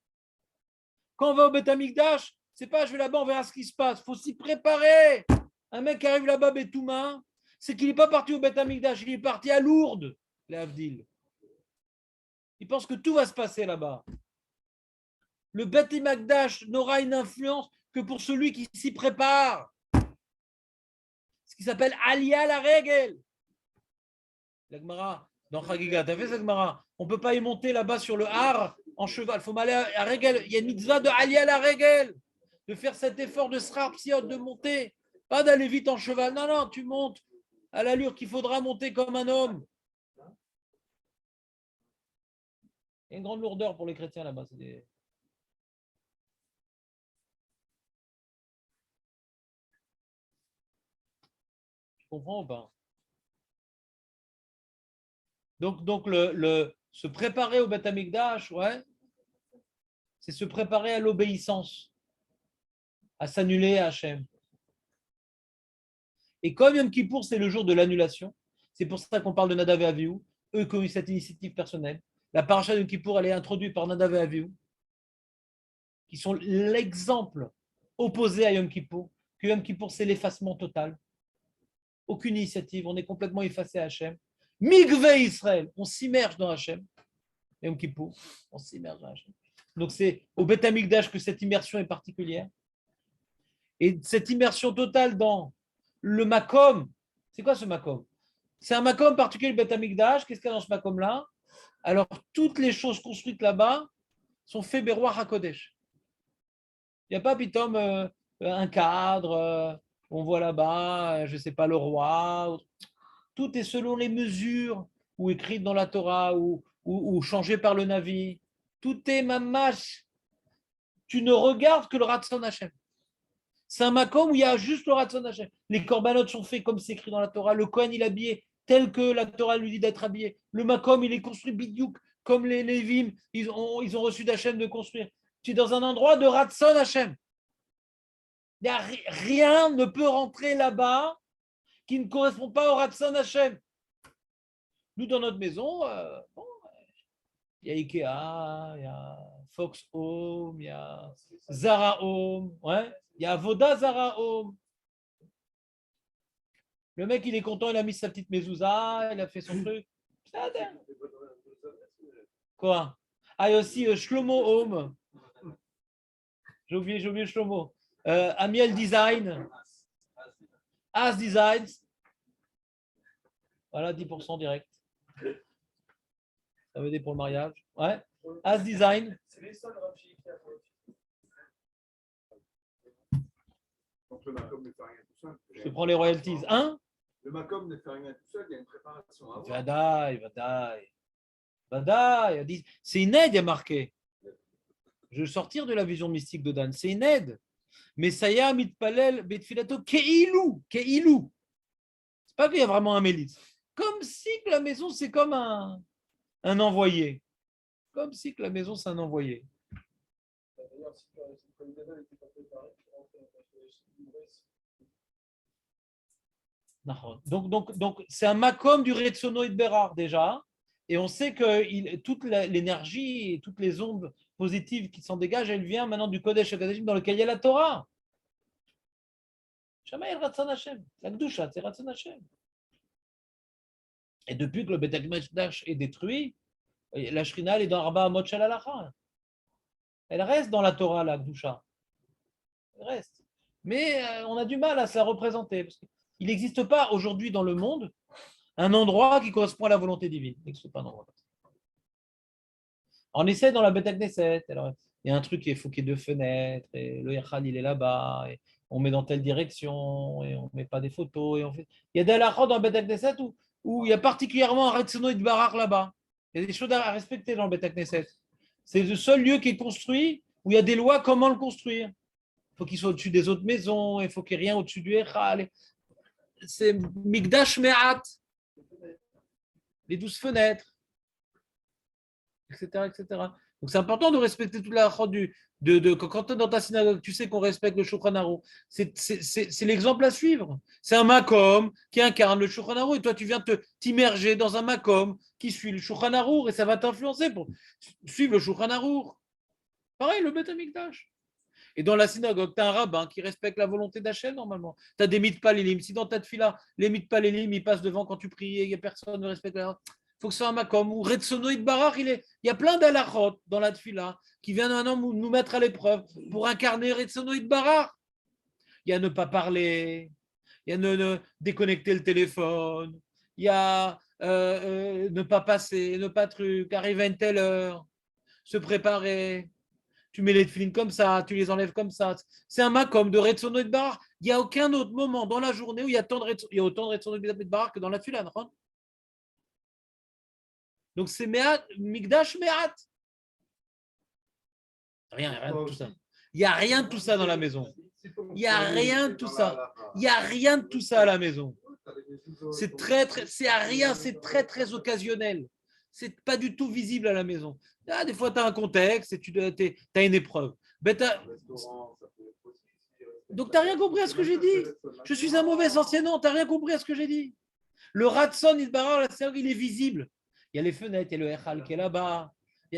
Quand on va au Beth Amikdash, c'est pas je vais là-bas, on verra ce qui se passe. Il faut s'y préparer. Un mec qui arrive là-bas, Betouma, c'est qu'il n'est pas parti au Beth Amikdash, il est parti à Lourdes, les Havdil. Il pense que tout va se passer là-bas. Le Beth Amikdash n'aura une influence que pour celui qui s'y prépare. Ce qui s'appelle Alia la règle. La Gemara, dans Chagiga, tu as fait cette Gemara. On ne peut pas y monter là-bas sur le har en cheval. Il faut aller à Régel. Il y a une mitzvah de Ali à la Régel, de faire cet effort de Srar Psiot, de monter. Pas d'aller vite en cheval. Non, non, tu montes à l'allure qu'il faudra monter comme un homme. Il y a une grande lourdeur pour les chrétiens là-bas. Tu comprends ou pas? Donc se préparer au Beth Amikdash, ouais, c'est se préparer à l'obéissance, à s'annuler à Hachem. Et comme Yom Kippour, c'est le jour de l'annulation, c'est pour ça qu'on parle de Nadav et Avihu, eux qui ont eu cette initiative personnelle. La paracha de Yom Kippour, elle est introduite par Nadav et Avihu, qui sont l'exemple opposé à Yom Kippour, que Yom Kippour, c'est l'effacement total. Aucune initiative, on est complètement effacé à Hachem. Migvé Israël, on s'immerge dans Hachem. Yom Kippour, on s'immerge dans Hachem. Donc c'est au Beth Amikdash que cette immersion est particulière. Et cette immersion totale dans le makom, c'est quoi ce makom? C'est un makom particulier, le Beth Amikdash. Qu'est-ce qu'il y a dans ce makom-là? Alors, toutes les choses construites là-bas sont faites Beroach HaKodesh. Il n'y a pas pitom un cadre, on voit là-bas, je ne sais pas, le roi. Tout est selon les mesures ou écrites dans la Torah ou changées par le Navi. Tout est mamash. Tu ne regardes que le Ratzon Hashem. C'est un makom où il y a juste le Ratzon Hashem. Les corbanotes sont faits comme c'est écrit dans la Torah. Le Kohen, il est habillé tel que la Torah lui dit d'être habillé. Le makom, il est construit bidiouk, comme les Lévim, ils ont reçu d'Hachem de construire. Tu es dans un endroit de Ratzon Hashem. Rien ne peut rentrer là-bas qui ne correspond pas au Ratzon Hashem. Nous, dans notre maison, il y a Ikea, il y a Fox Home, il y a Zara Home, ouais, il y a Voda Zara Home. Le mec, il est content, il a mis sa petite mezouza, il a fait son truc. Quoi? Ah, il y a aussi Shlomo Home. J'ai oublié Shlomo. Amiel Design. As Designs. Voilà, 10% direct. Ça veut dire pour le mariage. Ouais. As Design. C'est les seuls rafis qui apportent. Donc le Macom ne fait rien tout seul. Je te prends les royalties. Hein? Le Macom ne fait rien tout seul, il y a une préparation avant. Vadaï. C'est une aide, il y a marqué. Je veux sortir de la vision mystique de Dan. C'est une aide. Mais Saya mitpalel betfilato keilou. C'est pas qu'il y a vraiment un mélite. Comme si que la maison, c'est comme un envoyé. Comme si que la maison, c'est un envoyé. Donc c'est un makom du Retsono et de Bérard déjà. Et on sait que toute l'énergie et toutes les ondes positives qui s'en dégagent, elles viennent maintenant du Kodesh HaKodashim dans lequel il y a la Torah. Shamaï el Ratzon Hashem. La Gdusha, c'est Ratzon Hashem. Et depuis que le Beth Amikdash est détruit, la Shrina elle est dans Arba Amot Shel Halacha. Elle reste dans la Torah, la Gdusha. Elle reste. Mais on a du mal à se la représenter. Parce qu'il n'existe pas aujourd'hui dans le monde un endroit qui correspond à la volonté divine. Il n'existe pas un endroit. On essaie dans la Beth Knesset. Alors, il y a un truc, il faut qu'il y ait 2 fenêtres, et le Yachal, il est là-bas, et on met dans telle direction, et on ne met pas des photos. Et on fait... Il y a des halachot dans la Beth Knesset où il y a particulièrement un Retsono et Barar là-bas. Il y a des choses à respecter dans le Beth Knesset. C'est le seul lieu qui est construit où il y a des lois comment le construire. Il faut qu'il soit au-dessus des autres maisons, il faut qu'il n'y ait rien au-dessus du Echal. C'est Migdash Me'at, les 12 fenêtres, etc. Donc c'est important de respecter toute la quand tu es dans ta synagogue, tu sais qu'on respecte le Shulchan Aruch. C'est l'exemple à suivre. C'est un makom qui incarne le Shulchan Aruch et toi tu viens t'immerger dans un makom qui suit le Shulchan Aruch et ça va t'influencer pour suivre le Shulchan Aruch. Pareil, le Beth Amikdash. Et dans la synagogue, tu as un rabbin qui respecte la volonté d'Hachem normalement. Tu as des mitpalelim. Si dans ta tefila, les mitpalelim, ils passent devant quand tu pries et il n'y a personne qui ne respecte la... Il faut que ce soit un makom. Ou Retsono Barach, il y a plein d'alachot dans la tefila qui viennent maintenant nous mettre à l'épreuve pour incarner Retsono Barach. Il y a ne pas parler, il y a ne déconnecter le téléphone, il y a ne pas passer, ne pas truc, arriver à une telle heure, se préparer. Tu mets les tefilines comme ça, tu les enlèves comme ça. C'est un makom de Retsono et de Barar. Il n'y a aucun autre moment dans la journée où il y a, il y a autant de Retsono et de Barar que dans la Tfila. Donc c'est Mehat, Migdash Mehat. Rien de tout ça. Il n'y a rien de tout ça dans la maison. Il n'y a rien de tout ça. Il n'y a rien de tout ça à la maison. C'est c'est à rien, c'est très occasionnel. C'est pas du tout visible à la maison. Ah, des fois, tu as un contexte et tu as une épreuve. Donc, tu n'as rien compris à ce que j'ai dit. Je suis un mauvais enseignant, tu n'as rien compris à ce que j'ai dit. Le Ratson, il est visible. Il y a les fenêtres, il y a le Echal qui est là-bas.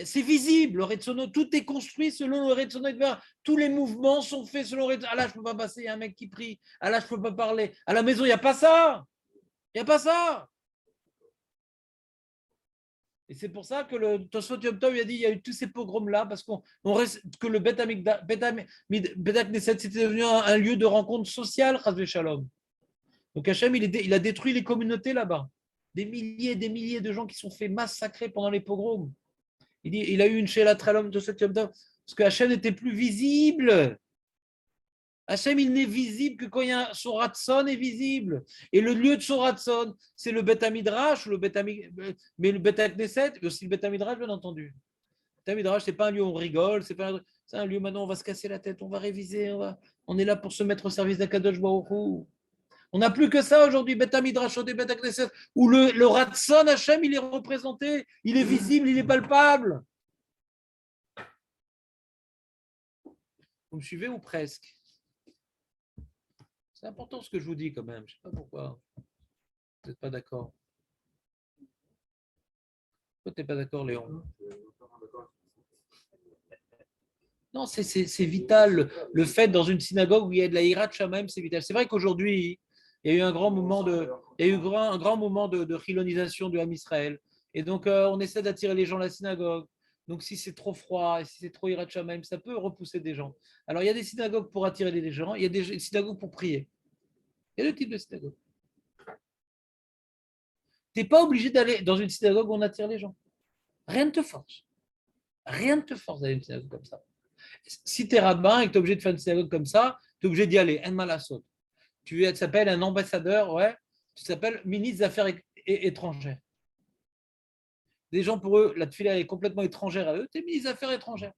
C'est visible, le Retsono, tout est construit selon le Retsono. Tous les mouvements sont faits selon le Retsono. Ah là, je ne peux pas passer, il y a un mec qui prie. Ah là, je ne peux pas parler. À la maison, il n'y a pas ça. Il n'y a pas ça. Et c'est pour ça que le Tosfot Yom Tov a dit il y a eu tous ces pogroms-là, parce que le Bet Knesset, c'était devenu un lieu de rencontre sociale, Chas Shalom. Donc Hachem, il a détruit les communautés là-bas. Des milliers de gens qui sont fait massacrer pendant les pogroms. Il a eu une Sheila Tralom de Tosfot Yom Tov, parce que Hachem n'était plus visible. Hachem, il n'est visible que quand il y a son Ratson est visible. Et le lieu de son Ratson, c'est le Bet Midrash, mais le Bet Knesset, et aussi le Bet Midrash, bien entendu. Le Bet Midrash, ce n'est pas un lieu où on rigole, c'est un lieu maintenant où on va se casser la tête, on va réviser, on est là pour se mettre au service d'Akadosh Baruch Hu. On n'a plus que ça aujourd'hui, Bet Midrash, des Bet Knesset, où le Ratson Hachem, il est représenté, il est visible, il est palpable. Vous me suivez ou presque? C'est important ce que je vous dis quand même. Je ne sais pas pourquoi. Vous n'êtes pas d'accord. Pourquoi tu n'es pas d'accord, Léon? Non, c'est vital. Le fait dans une synagogue où il y a de la hirat shamaim, c'est vital. C'est vrai qu'aujourd'hui, il y a eu un grand moment de chilonisation du Ham Israël. Et donc, on essaie d'attirer les gens à la synagogue. Donc, si c'est trop froid et si c'est trop hirat shamaim, ça peut repousser des gens. Alors, il y a des synagogues pour attirer les gens, il y a des synagogues pour prier. Il y a deux types de synagogues. Tu n'es pas obligé d'aller dans une synagogue où on attire les gens. Rien ne te force. Rien ne te force d'aller dans une synagogue comme ça. Si tu es rabbin et que tu es obligé de faire une synagogue comme ça, tu es obligé d'y aller. En malasot. Tu s'appelles un ambassadeur, ouais. Tu t'appelles ministre des Affaires étrangères. Des gens, pour eux, la tefila est complètement étrangère à eux. Tu es ministre des Affaires étrangères.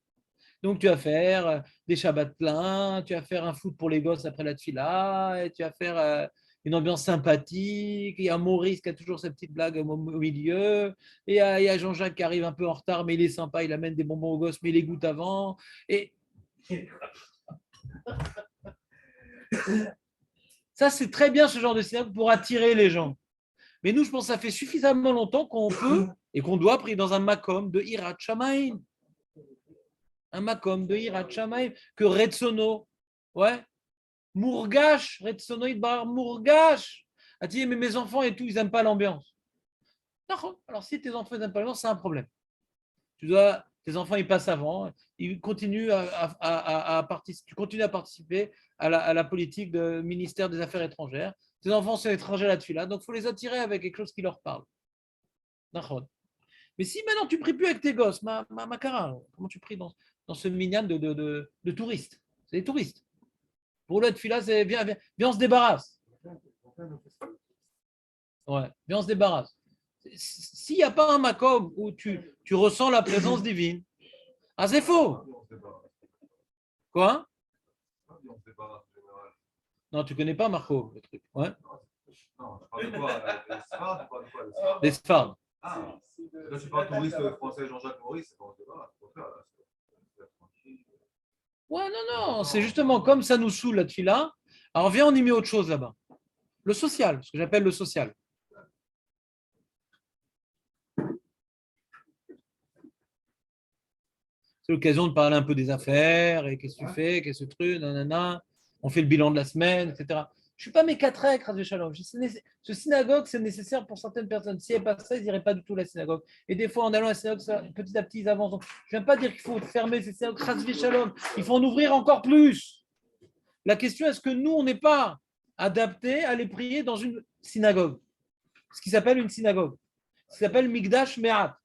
Donc, tu vas faire des shabbats pleins, tu vas faire un foot pour les gosses après la tefila, et tu vas faire une ambiance sympathique. Il y a Maurice qui a toujours sa petite blague au milieu. Et il y a Jean-Jacques qui arrive un peu en retard, mais il est sympa, il amène des bonbons aux gosses, mais il les goûte avant. Et ça, c'est très bien ce genre de synagogue pour attirer les gens. Mais nous, je pense que ça fait suffisamment longtemps qu'on peut et qu'on doit prier dans un makom de Hirat Shamayim. Un makom de Hirat Shamayim que Retsono, ouais, Mourgash, Retsono Idbar, Mourgash. Ah, tu dis, mais mes enfants et tout, ils n'aiment pas l'ambiance. Alors, si tes enfants n'aiment pas l'ambiance, c'est un problème. Tes enfants, ils passent avant, ils continuent à participer, tu continues à participer à la politique du ministère des Affaires étrangères. Tes enfants sont étrangers là-dessus, donc il faut les attirer avec quelque chose qui leur parle. Mais si maintenant tu ne pries plus avec tes gosses, ma cara, comment tu pries dans ce minyan de touristes? C'est des touristes. Pour le tefila, c'est viens, on se débarrasse. Ouais, viens, on se débarrasse. S'il n'y a pas un makom où tu ressens la présence divine, ah, c'est faux. Quoi? Non, tu ne connais pas Marco, le truc. Ouais. Non, je parle de quoi? Des Sfards. Ah, là, je suis pas un touriste français Jean-Jacques Maurice, c'est pas un débat. Ouais, non, c'est justement comme ça nous saoule la tefila. Alors viens, on y met autre chose là-bas. Le social, ce que j'appelle le social. C'est l'occasion de parler un peu des affaires et qu'est-ce que tu fais, qu'est-ce que tu fais, nanana. On fait le bilan de la semaine, etc. Je ne suis pas mécatrec, Ras Shalom. Ce synagogue, c'est nécessaire pour certaines personnes. S'il n'y avait pas ça, ils n'iraient pas du tout à la synagogue. Et des fois, en allant à la synagogue, petit à petit, ils avancent. Donc, je ne viens pas dire qu'il faut fermer ces synagogues, Ras Shalom. Il faut en ouvrir encore plus. La question, est-ce que nous, on n'est pas adaptés à aller prier dans une synagogue? Ce qui s'appelle une synagogue. Ça s'appelle Migdash Me'at.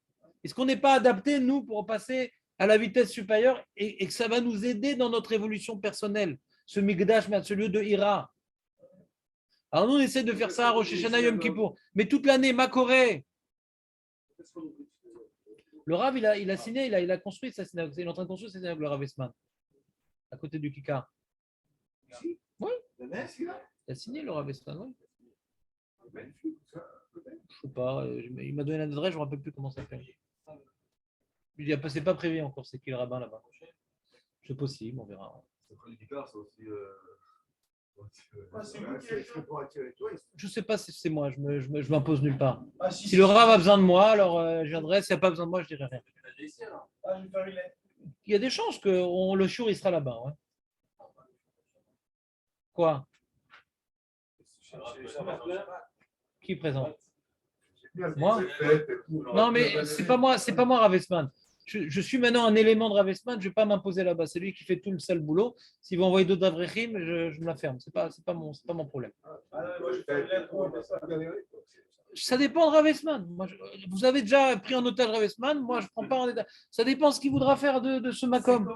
Est-ce qu'on n'est pas adapté, nous, pour passer à la vitesse supérieure et que ça va nous aider dans notre évolution personnelle, ce Migdash Me'at, ce lieu de Ira. Alors nous, on essaie de faire ça à Rosh Hashanah Yom Kippour. Mais toute l'année, Makoré. Le Rav, il a signé, il a construit sa synagogue. Il est en train de construire sa synagogue, le Rav Esman, à côté du Kikar. Oui. Il a signé le Rav Esman, oui. Je sais pas, il m'a donné l'adresse, je ne me rappelle plus comment ça s'appelle. C'est pas prévu encore, c'est qui le rabbin là-bas. C'est possible, on verra. Je ne sais pas si c'est moi, je m'impose nulle part. Si le Rav a besoin de moi, alors je viendrai. S'il n'y a pas besoin de moi, je dirai rien. Il y a des chances que le jour il sera là-bas. Ouais. Quoi? Qui présente? Moi? Non, mais c'est pas moi, Rav Esman. Je suis maintenant un élément de Rav Esman, je ne vais pas m'imposer là-bas. C'est lui qui fait tout le sale boulot. S'il va envoyer d'autres Avrechim, je me la ferme. C'est pas mon problème. Ça dépend de Rav Esman. Vous avez déjà pris en otage Rav Esman, moi je ne prends pas en état. Ça dépend ce qu'il voudra faire de ce Makom.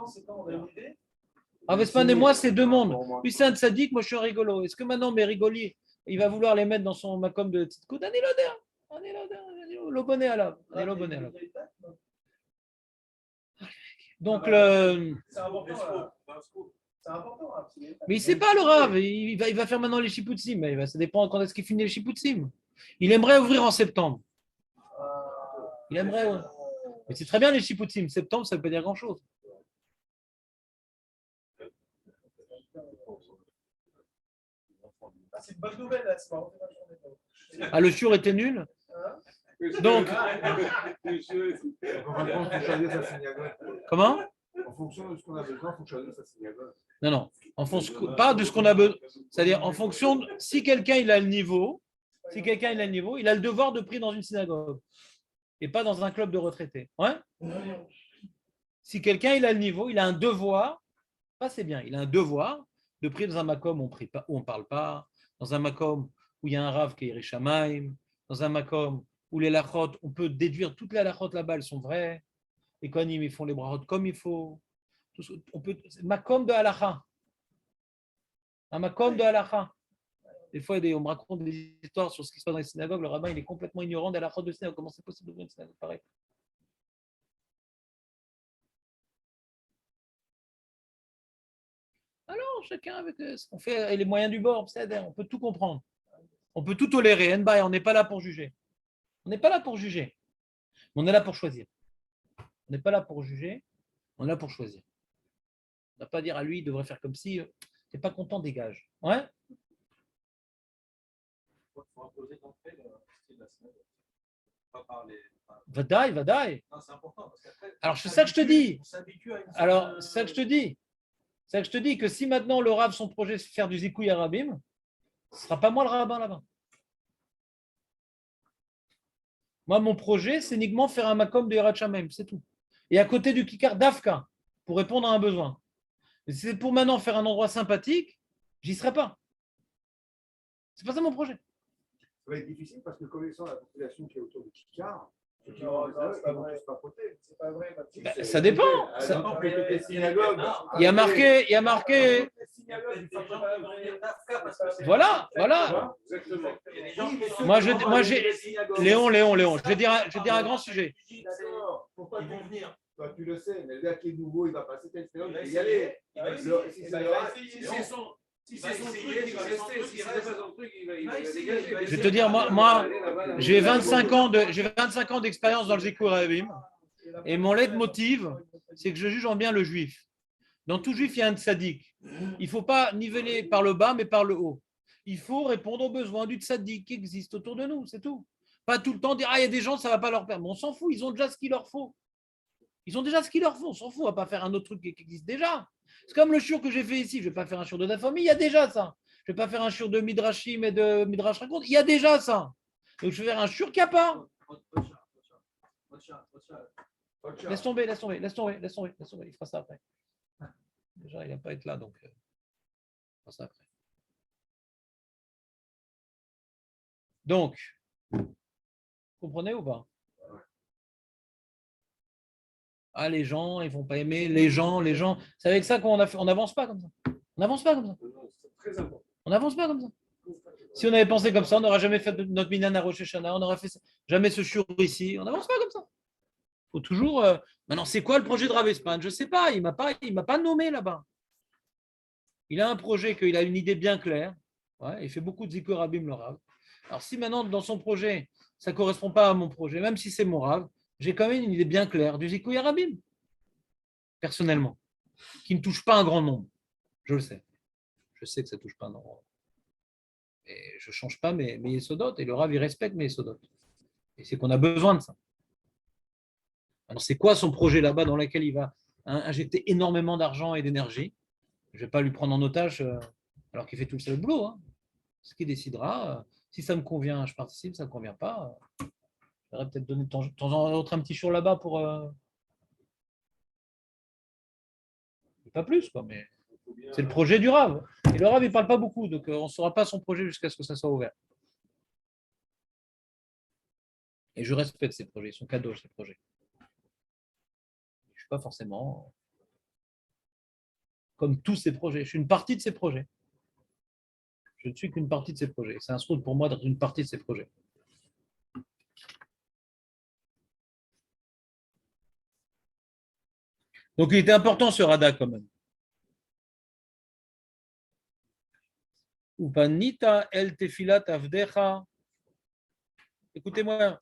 Rav Esman et moi, c'est deux mondes. Lui, c'est un tzaddik, moi je suis un rigolo. Est-ce que maintenant mes rigolis, il va vouloir les mettre dans son Makom de Tzidkout? Le bonnet à la. Donc, C'est important. Mais il ne sait pas le Rav, il va faire maintenant les Shiputzim, mais ça dépend quand est-ce qu'il finit les Shiputzim. Il aimerait ouvrir en septembre. Il aimerait, ouais. Mais c'est très bien les Shiputzim. Septembre, ça ne veut pas dire grand-chose. C'est une bonne nouvelle, là, c'est marrant. Ah, le shiur était nul. Donc, comment? En fonction de ce qu'on a besoin, il faut choisir sa synagogue. Non. Pas de ce qu'on a besoin. C'est-à-dire, en fonction de. Si quelqu'un il a le niveau, il a le devoir de prier dans une synagogue et pas dans un club de retraités. Ouais? Si quelqu'un il a le niveau, il a un devoir, pas c'est bien, il a un devoir de prier dans un makom où on ne parle pas, dans un makom où il y a un rav qui est Yerushalayim, dans un makom où les lachot, on peut déduire toutes les lachot là-bas, elles sont vraies. Les kohanim, ils font les brachot comme il faut. Makom de halacha. Un makom de halacha. Des fois, on me raconte des histoires sur ce qui se passe dans les synagogues. Le rabbin, il est complètement ignorant de halachot de synagogue. Comment c'est possible d'ouvrir une synagogue pareil? Alors, chacun avec ce qu'on fait et les moyens du bord, on peut tout comprendre. On peut tout tolérer. On n'est pas là pour juger. On n'est pas là pour juger. On est là pour choisir. On n'est pas là pour juger, on est là pour choisir. On ne va pas dire à lui, il devrait faire comme si, tu n'es pas content, dégage. Ouais? Il faut imposer d'entrée le style de la semaine. Pas parler. Vadaï. Non, c'est important. Parce qu'après, alors, c'est ça que je te dis. On s'habitue à une alors, c'est ça que je te dis. C'est ça que je te dis que si maintenant le Rav, son projet, c'est de faire du zikouï arabim, ce ne sera pas moi le rabbin là-bas. Moi, mon projet, c'est uniquement faire un makom de Yirat Shamayim, c'est tout. Et à côté du Kikar d'Afka, pour répondre à un besoin. Mais si c'est pour maintenant faire un endroit sympathique, j'y serai pas. C'est pas ça mon projet. Ça va être difficile parce que connaissant la population qui est autour du Kikar, c'est pas vrai. Ça dépend. Il y a marqué. Voilà. Moi, Léon, je vais dire un grand sujet. Pourquoi ils vont venir? Toi, tu le sais, mais le gars qui est nouveau, il va passer tel période, il va y aller. Si c'est son truc, il va rester. Si c'est pas son truc, il va dégager. Je vais te dire, moi j'ai 25 ans d'expérience dans le Zikouï Arabim. Et mon leitmotiv, c'est que je juge en bien le juif. Dans tout juif, il y a un tzaddik. Il ne faut pas niveler par le bas, mais par le haut. Il faut répondre aux besoins du tzaddik qui existe autour de nous, c'est tout. Pas tout le temps dire, il y a des gens, ça ne va pas leur permettre. On s'en fout, ils ont déjà ce qu'il leur faut. Ils ont déjà ce qu'il leur faut, on s'en fout, on ne va pas faire un autre truc qui existe déjà. C'est comme le shiur que j'ai fait ici, je ne vais pas faire un shiur de famille, il y a déjà ça. Je ne vais pas faire un shiur de Midrashim et de Midrash raconte, il y a déjà ça. Donc je vais faire un shiur qu'il n'y a pas. Laisse tomber, il fera ça après. Déjà, il ne va pas être là, donc il fera ça après. Donc, Vous comprenez ou pas? Ah, les gens, ils ne vont pas aimer. Les gens. C'est avec ça qu'on n'avance pas comme ça. On n'avance pas comme ça. C'est très important. On n'avance pas comme ça. Si on avait pensé comme ça, on n'aurait jamais fait notre Minyan à Rosh Hashanah, on n'aurait fait jamais ce shiur ici. On n'avance pas comme ça. Il faut toujours. Maintenant, c'est quoi le projet de Rav Espan? Je ne sais pas. Il m'a pas nommé là-bas. Il a un projet qu'il a une idée bien claire. Ouais, il fait beaucoup de Zikur Rabim le Rav. Alors, si maintenant, dans son projet, ça ne correspond pas à mon projet, même si c'est mon Rav, j'ai quand même une idée bien claire du Zikur Rabim, personnellement, qui ne touche pas un grand nombre. Je le sais. Je sais que ça ne touche pas un grand nombre. Et je ne change pas mes Yesodot. Et le Rav, il respecte mes Yesodot. Et c'est qu'on a besoin de ça. Alors, c'est quoi son projet là-bas dans lequel il va injecter énormément d'argent et d'énergie? Je ne vais pas lui prendre en otage alors qu'il fait tout le seul boulot. Ce qu'il décidera. Si ça me convient, je participe. Si ça ne me convient pas, je vais peut-être donner de temps en temps un petit jour là-bas pour. Pas plus, quoi, mais c'est le projet du Rav. Et le Rav, il ne parle pas beaucoup, donc on ne saura pas son projet jusqu'à ce que ça soit ouvert. Et je respecte ces projets, ils sont cadeaux, ces projets. Je ne suis pas forcément comme tous ces projets. Je suis une partie de ces projets. Je ne suis qu'une partie de ces projets. C'est un souhait pour moi d'être une partie de ces projets. Donc il était important ce Rada quand même. Upanita el tefilat avdecha. Écoutez-moi.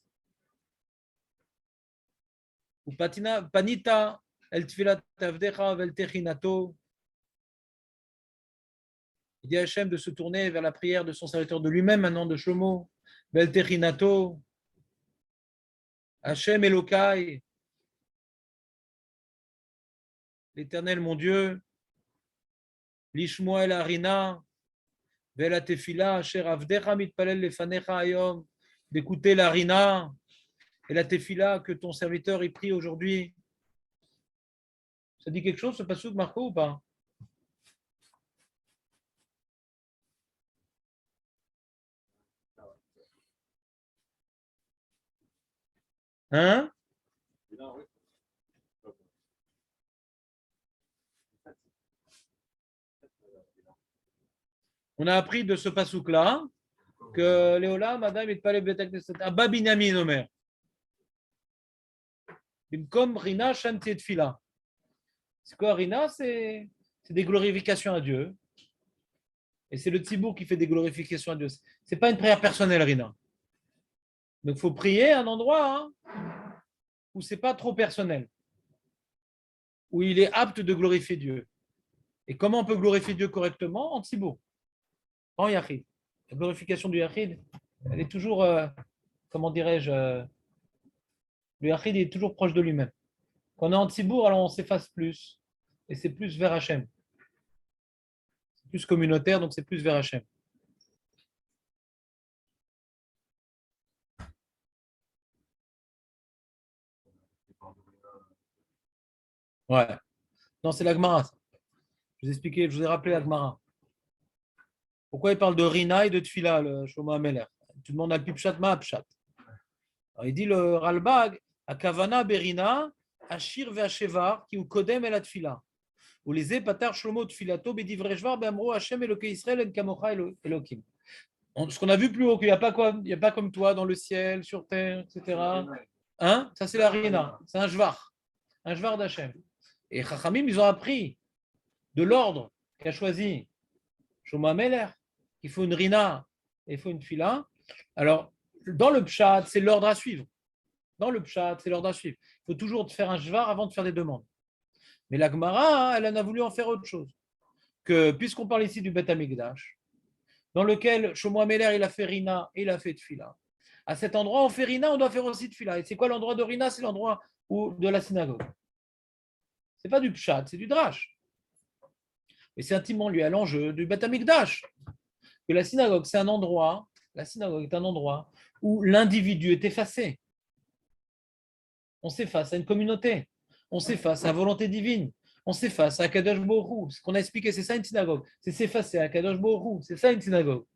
Panita el tefilat avdecha vel techinato. Il dit à Hachem de se tourner vers la prière de son serviteur, de lui-même maintenant, de Shlomo. Vel techinato. Hachem Elokai. L'Éternel, mon Dieu. Lishmoa el harina. Vel tefila asher avdecha mitpalel lefanecha ayom. D'écouter la rina et la tefila que ton serviteur y prie aujourd'hui. Ça dit quelque chose, ce passouk, Marco, ou pas? Hein? On a appris de ce passouk-là que Léola, madame, il parlait de Abba Binyamin Omer. Bimkom Rina Shanti Tfila. C'est quoi Rina? C'est des glorifications à Dieu. Et c'est le Tzibour qui fait des glorifications à Dieu. Ce n'est pas une prière personnelle, Rina. Donc il faut prier à un endroit où ce n'est pas trop personnel, où il est apte de glorifier Dieu. Et comment on peut glorifier Dieu correctement? En Tzibour, en Yachid. La glorification du Yachid, elle est toujours, comment dirais-je, le Yachid est toujours proche de lui-même. Quand on est en Tzibour, alors on s'efface plus. Et c'est plus vers Hachem. C'est plus communautaire, donc c'est plus vers Hachem. Ouais. Non, c'est l'Agmara. Je vous ai rappelé l'Agmara. Pourquoi il parle de Rina et de Tfila, le Shlomo Ameler? Tu demandes à Pipchat, ma Pshat. Alors, il dit le Ralbag, à Kavana Berina, Ashir ve'ashevar, qui ou Kodem et la Tfila. Ou les Epatar Shlomo Tfilato, Bedivrejvar, Beamro, Hachem, Eloké Israël, En Kamocha, Elokim. Ce qu'on a vu plus haut, qu'il n'y a pas comme toi dans le ciel, sur terre, etc. Hein? Ça, c'est la Rina. C'est un Jvar d'Hachem. Et Chachamim, ils ont appris de l'ordre qu'a choisi Shlomo Ameler, qu'il faut une Rina et il faut une Tfila. Alors, dans le Pshat, c'est l'ordre à suivre. Il faut toujours faire un Jvar avant de faire des demandes. Mais la Gemara, elle en a voulu en faire autre chose. Que, puisqu'on parle ici du Beth Amikdash, dans lequel Shlomo Ameler, il a fait Rina et il a fait Tfila. À cet endroit, on fait Rina, on doit faire aussi Tfila. Et c'est quoi l'endroit de Rina? C'est l'endroit de la synagogue. Ce n'est pas du Pshat, c'est du Drash. Mais c'est intimement lié à l'enjeu du Beth Amikdash. Que la synagogue, c'est un endroit, où l'individu est effacé. On s'efface à une communauté. On s'efface à la volonté divine. On s'efface à Kadosh Borou. Ce qu'on a expliqué, c'est ça une synagogue. C'est s'effacer à Kadosh Borou. C'est ça une synagogue.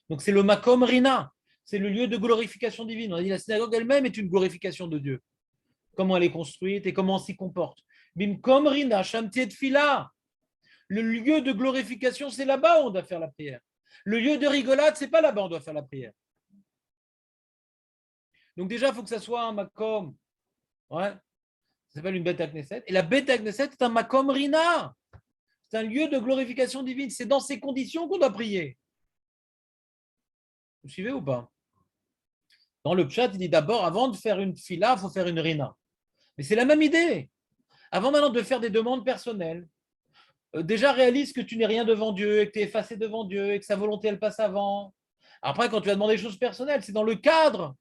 Donc c'est le Makom Rina. c'est le lieu de glorification divine. On a dit la synagogue elle-même est une glorification de Dieu. Comment elle est construite et comment on s'y comporte. Bimkom rina, shamtiet fila. Le lieu de glorification, c'est là-bas où on doit faire la prière. Le lieu de rigolade, c'est pas là-bas où on doit faire la prière. Donc déjà, il faut que ça soit un makom. Ouais. Ça s'appelle une bête à Knesset. Et la bête à Knesset est un makom rina. C'est un lieu de glorification divine. C'est dans ces conditions qu'on doit prier. Vous suivez ou pas? Dans le pshat, il dit d'abord, avant de faire une fila, il faut faire une rina. Mais c'est la même idée. Avant maintenant de faire des demandes personnelles, déjà réalise que tu n'es rien devant Dieu et que tu es effacé devant Dieu et que sa volonté, elle passe avant. Après, quand tu vas demander des choses personnelles, c'est dans le cadre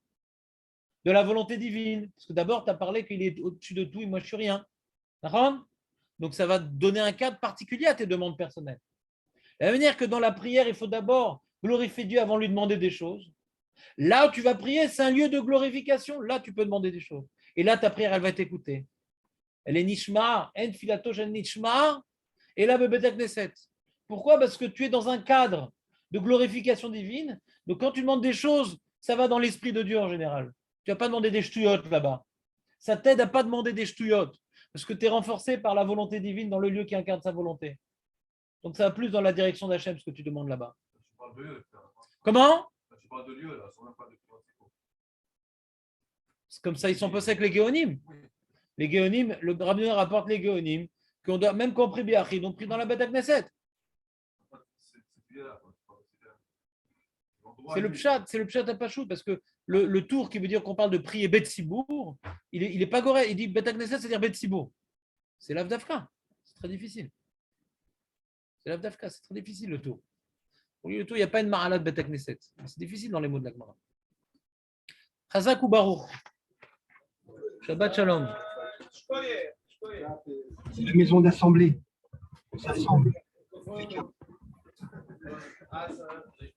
de la volonté divine. Parce que d'abord, tu as parlé qu'il est au-dessus de tout et moi, je suis rien. D'accord? Donc, ça va donner un cadre particulier à tes demandes personnelles. De la même manière que dans la prière, il faut d'abord glorifier Dieu avant de lui demander des choses. Là où tu vas prier, c'est un lieu de glorification. Là, tu peux demander des choses. Et là, ta prière, elle va être écoutée. Elle est nishma, en filato shen nishma, et là, bebet knesset. Pourquoi? Parce que tu es dans un cadre de glorification divine. Donc, quand tu demandes des choses, ça va dans l'esprit de Dieu en général. Tu ne vas pas demander des ch'touillottes là-bas. Ça t'aide à ne pas demander des ch'touillottes, parce que tu es renforcé par la volonté divine dans le lieu qui incarne sa volonté. Donc, ça va plus dans la direction d'Hachem, ce que tu demandes là-bas. Tu parles de lieu. Comment? Tu parles de lieu, là, sans même pas de. C'est comme ça, ils sont passés avec les géonimes. Les géonimes, le Rabbi rapporte les géonimes, qu'on doit, même quand on prie Biachid, on prie dans la bête à Knesset. C'est le pshat à Pachout, parce que le tour qui veut dire qu'on parle de prier Bet Sibour, il est pas goré. Il dit Bet à Knesset, c'est-à-dire Bet Sibour. C'est l'Avdafka. C'est très difficile. C'est l'Avdafka, c'est très difficile le tour. Pour lui, le tour, il n'y a pas une marala de Bet à Knesset. C'est difficile dans les mots de la Gemara. Chazak ou Baruch. Shabbat Shalom. C'est la maison d'assemblée. On s'assemble.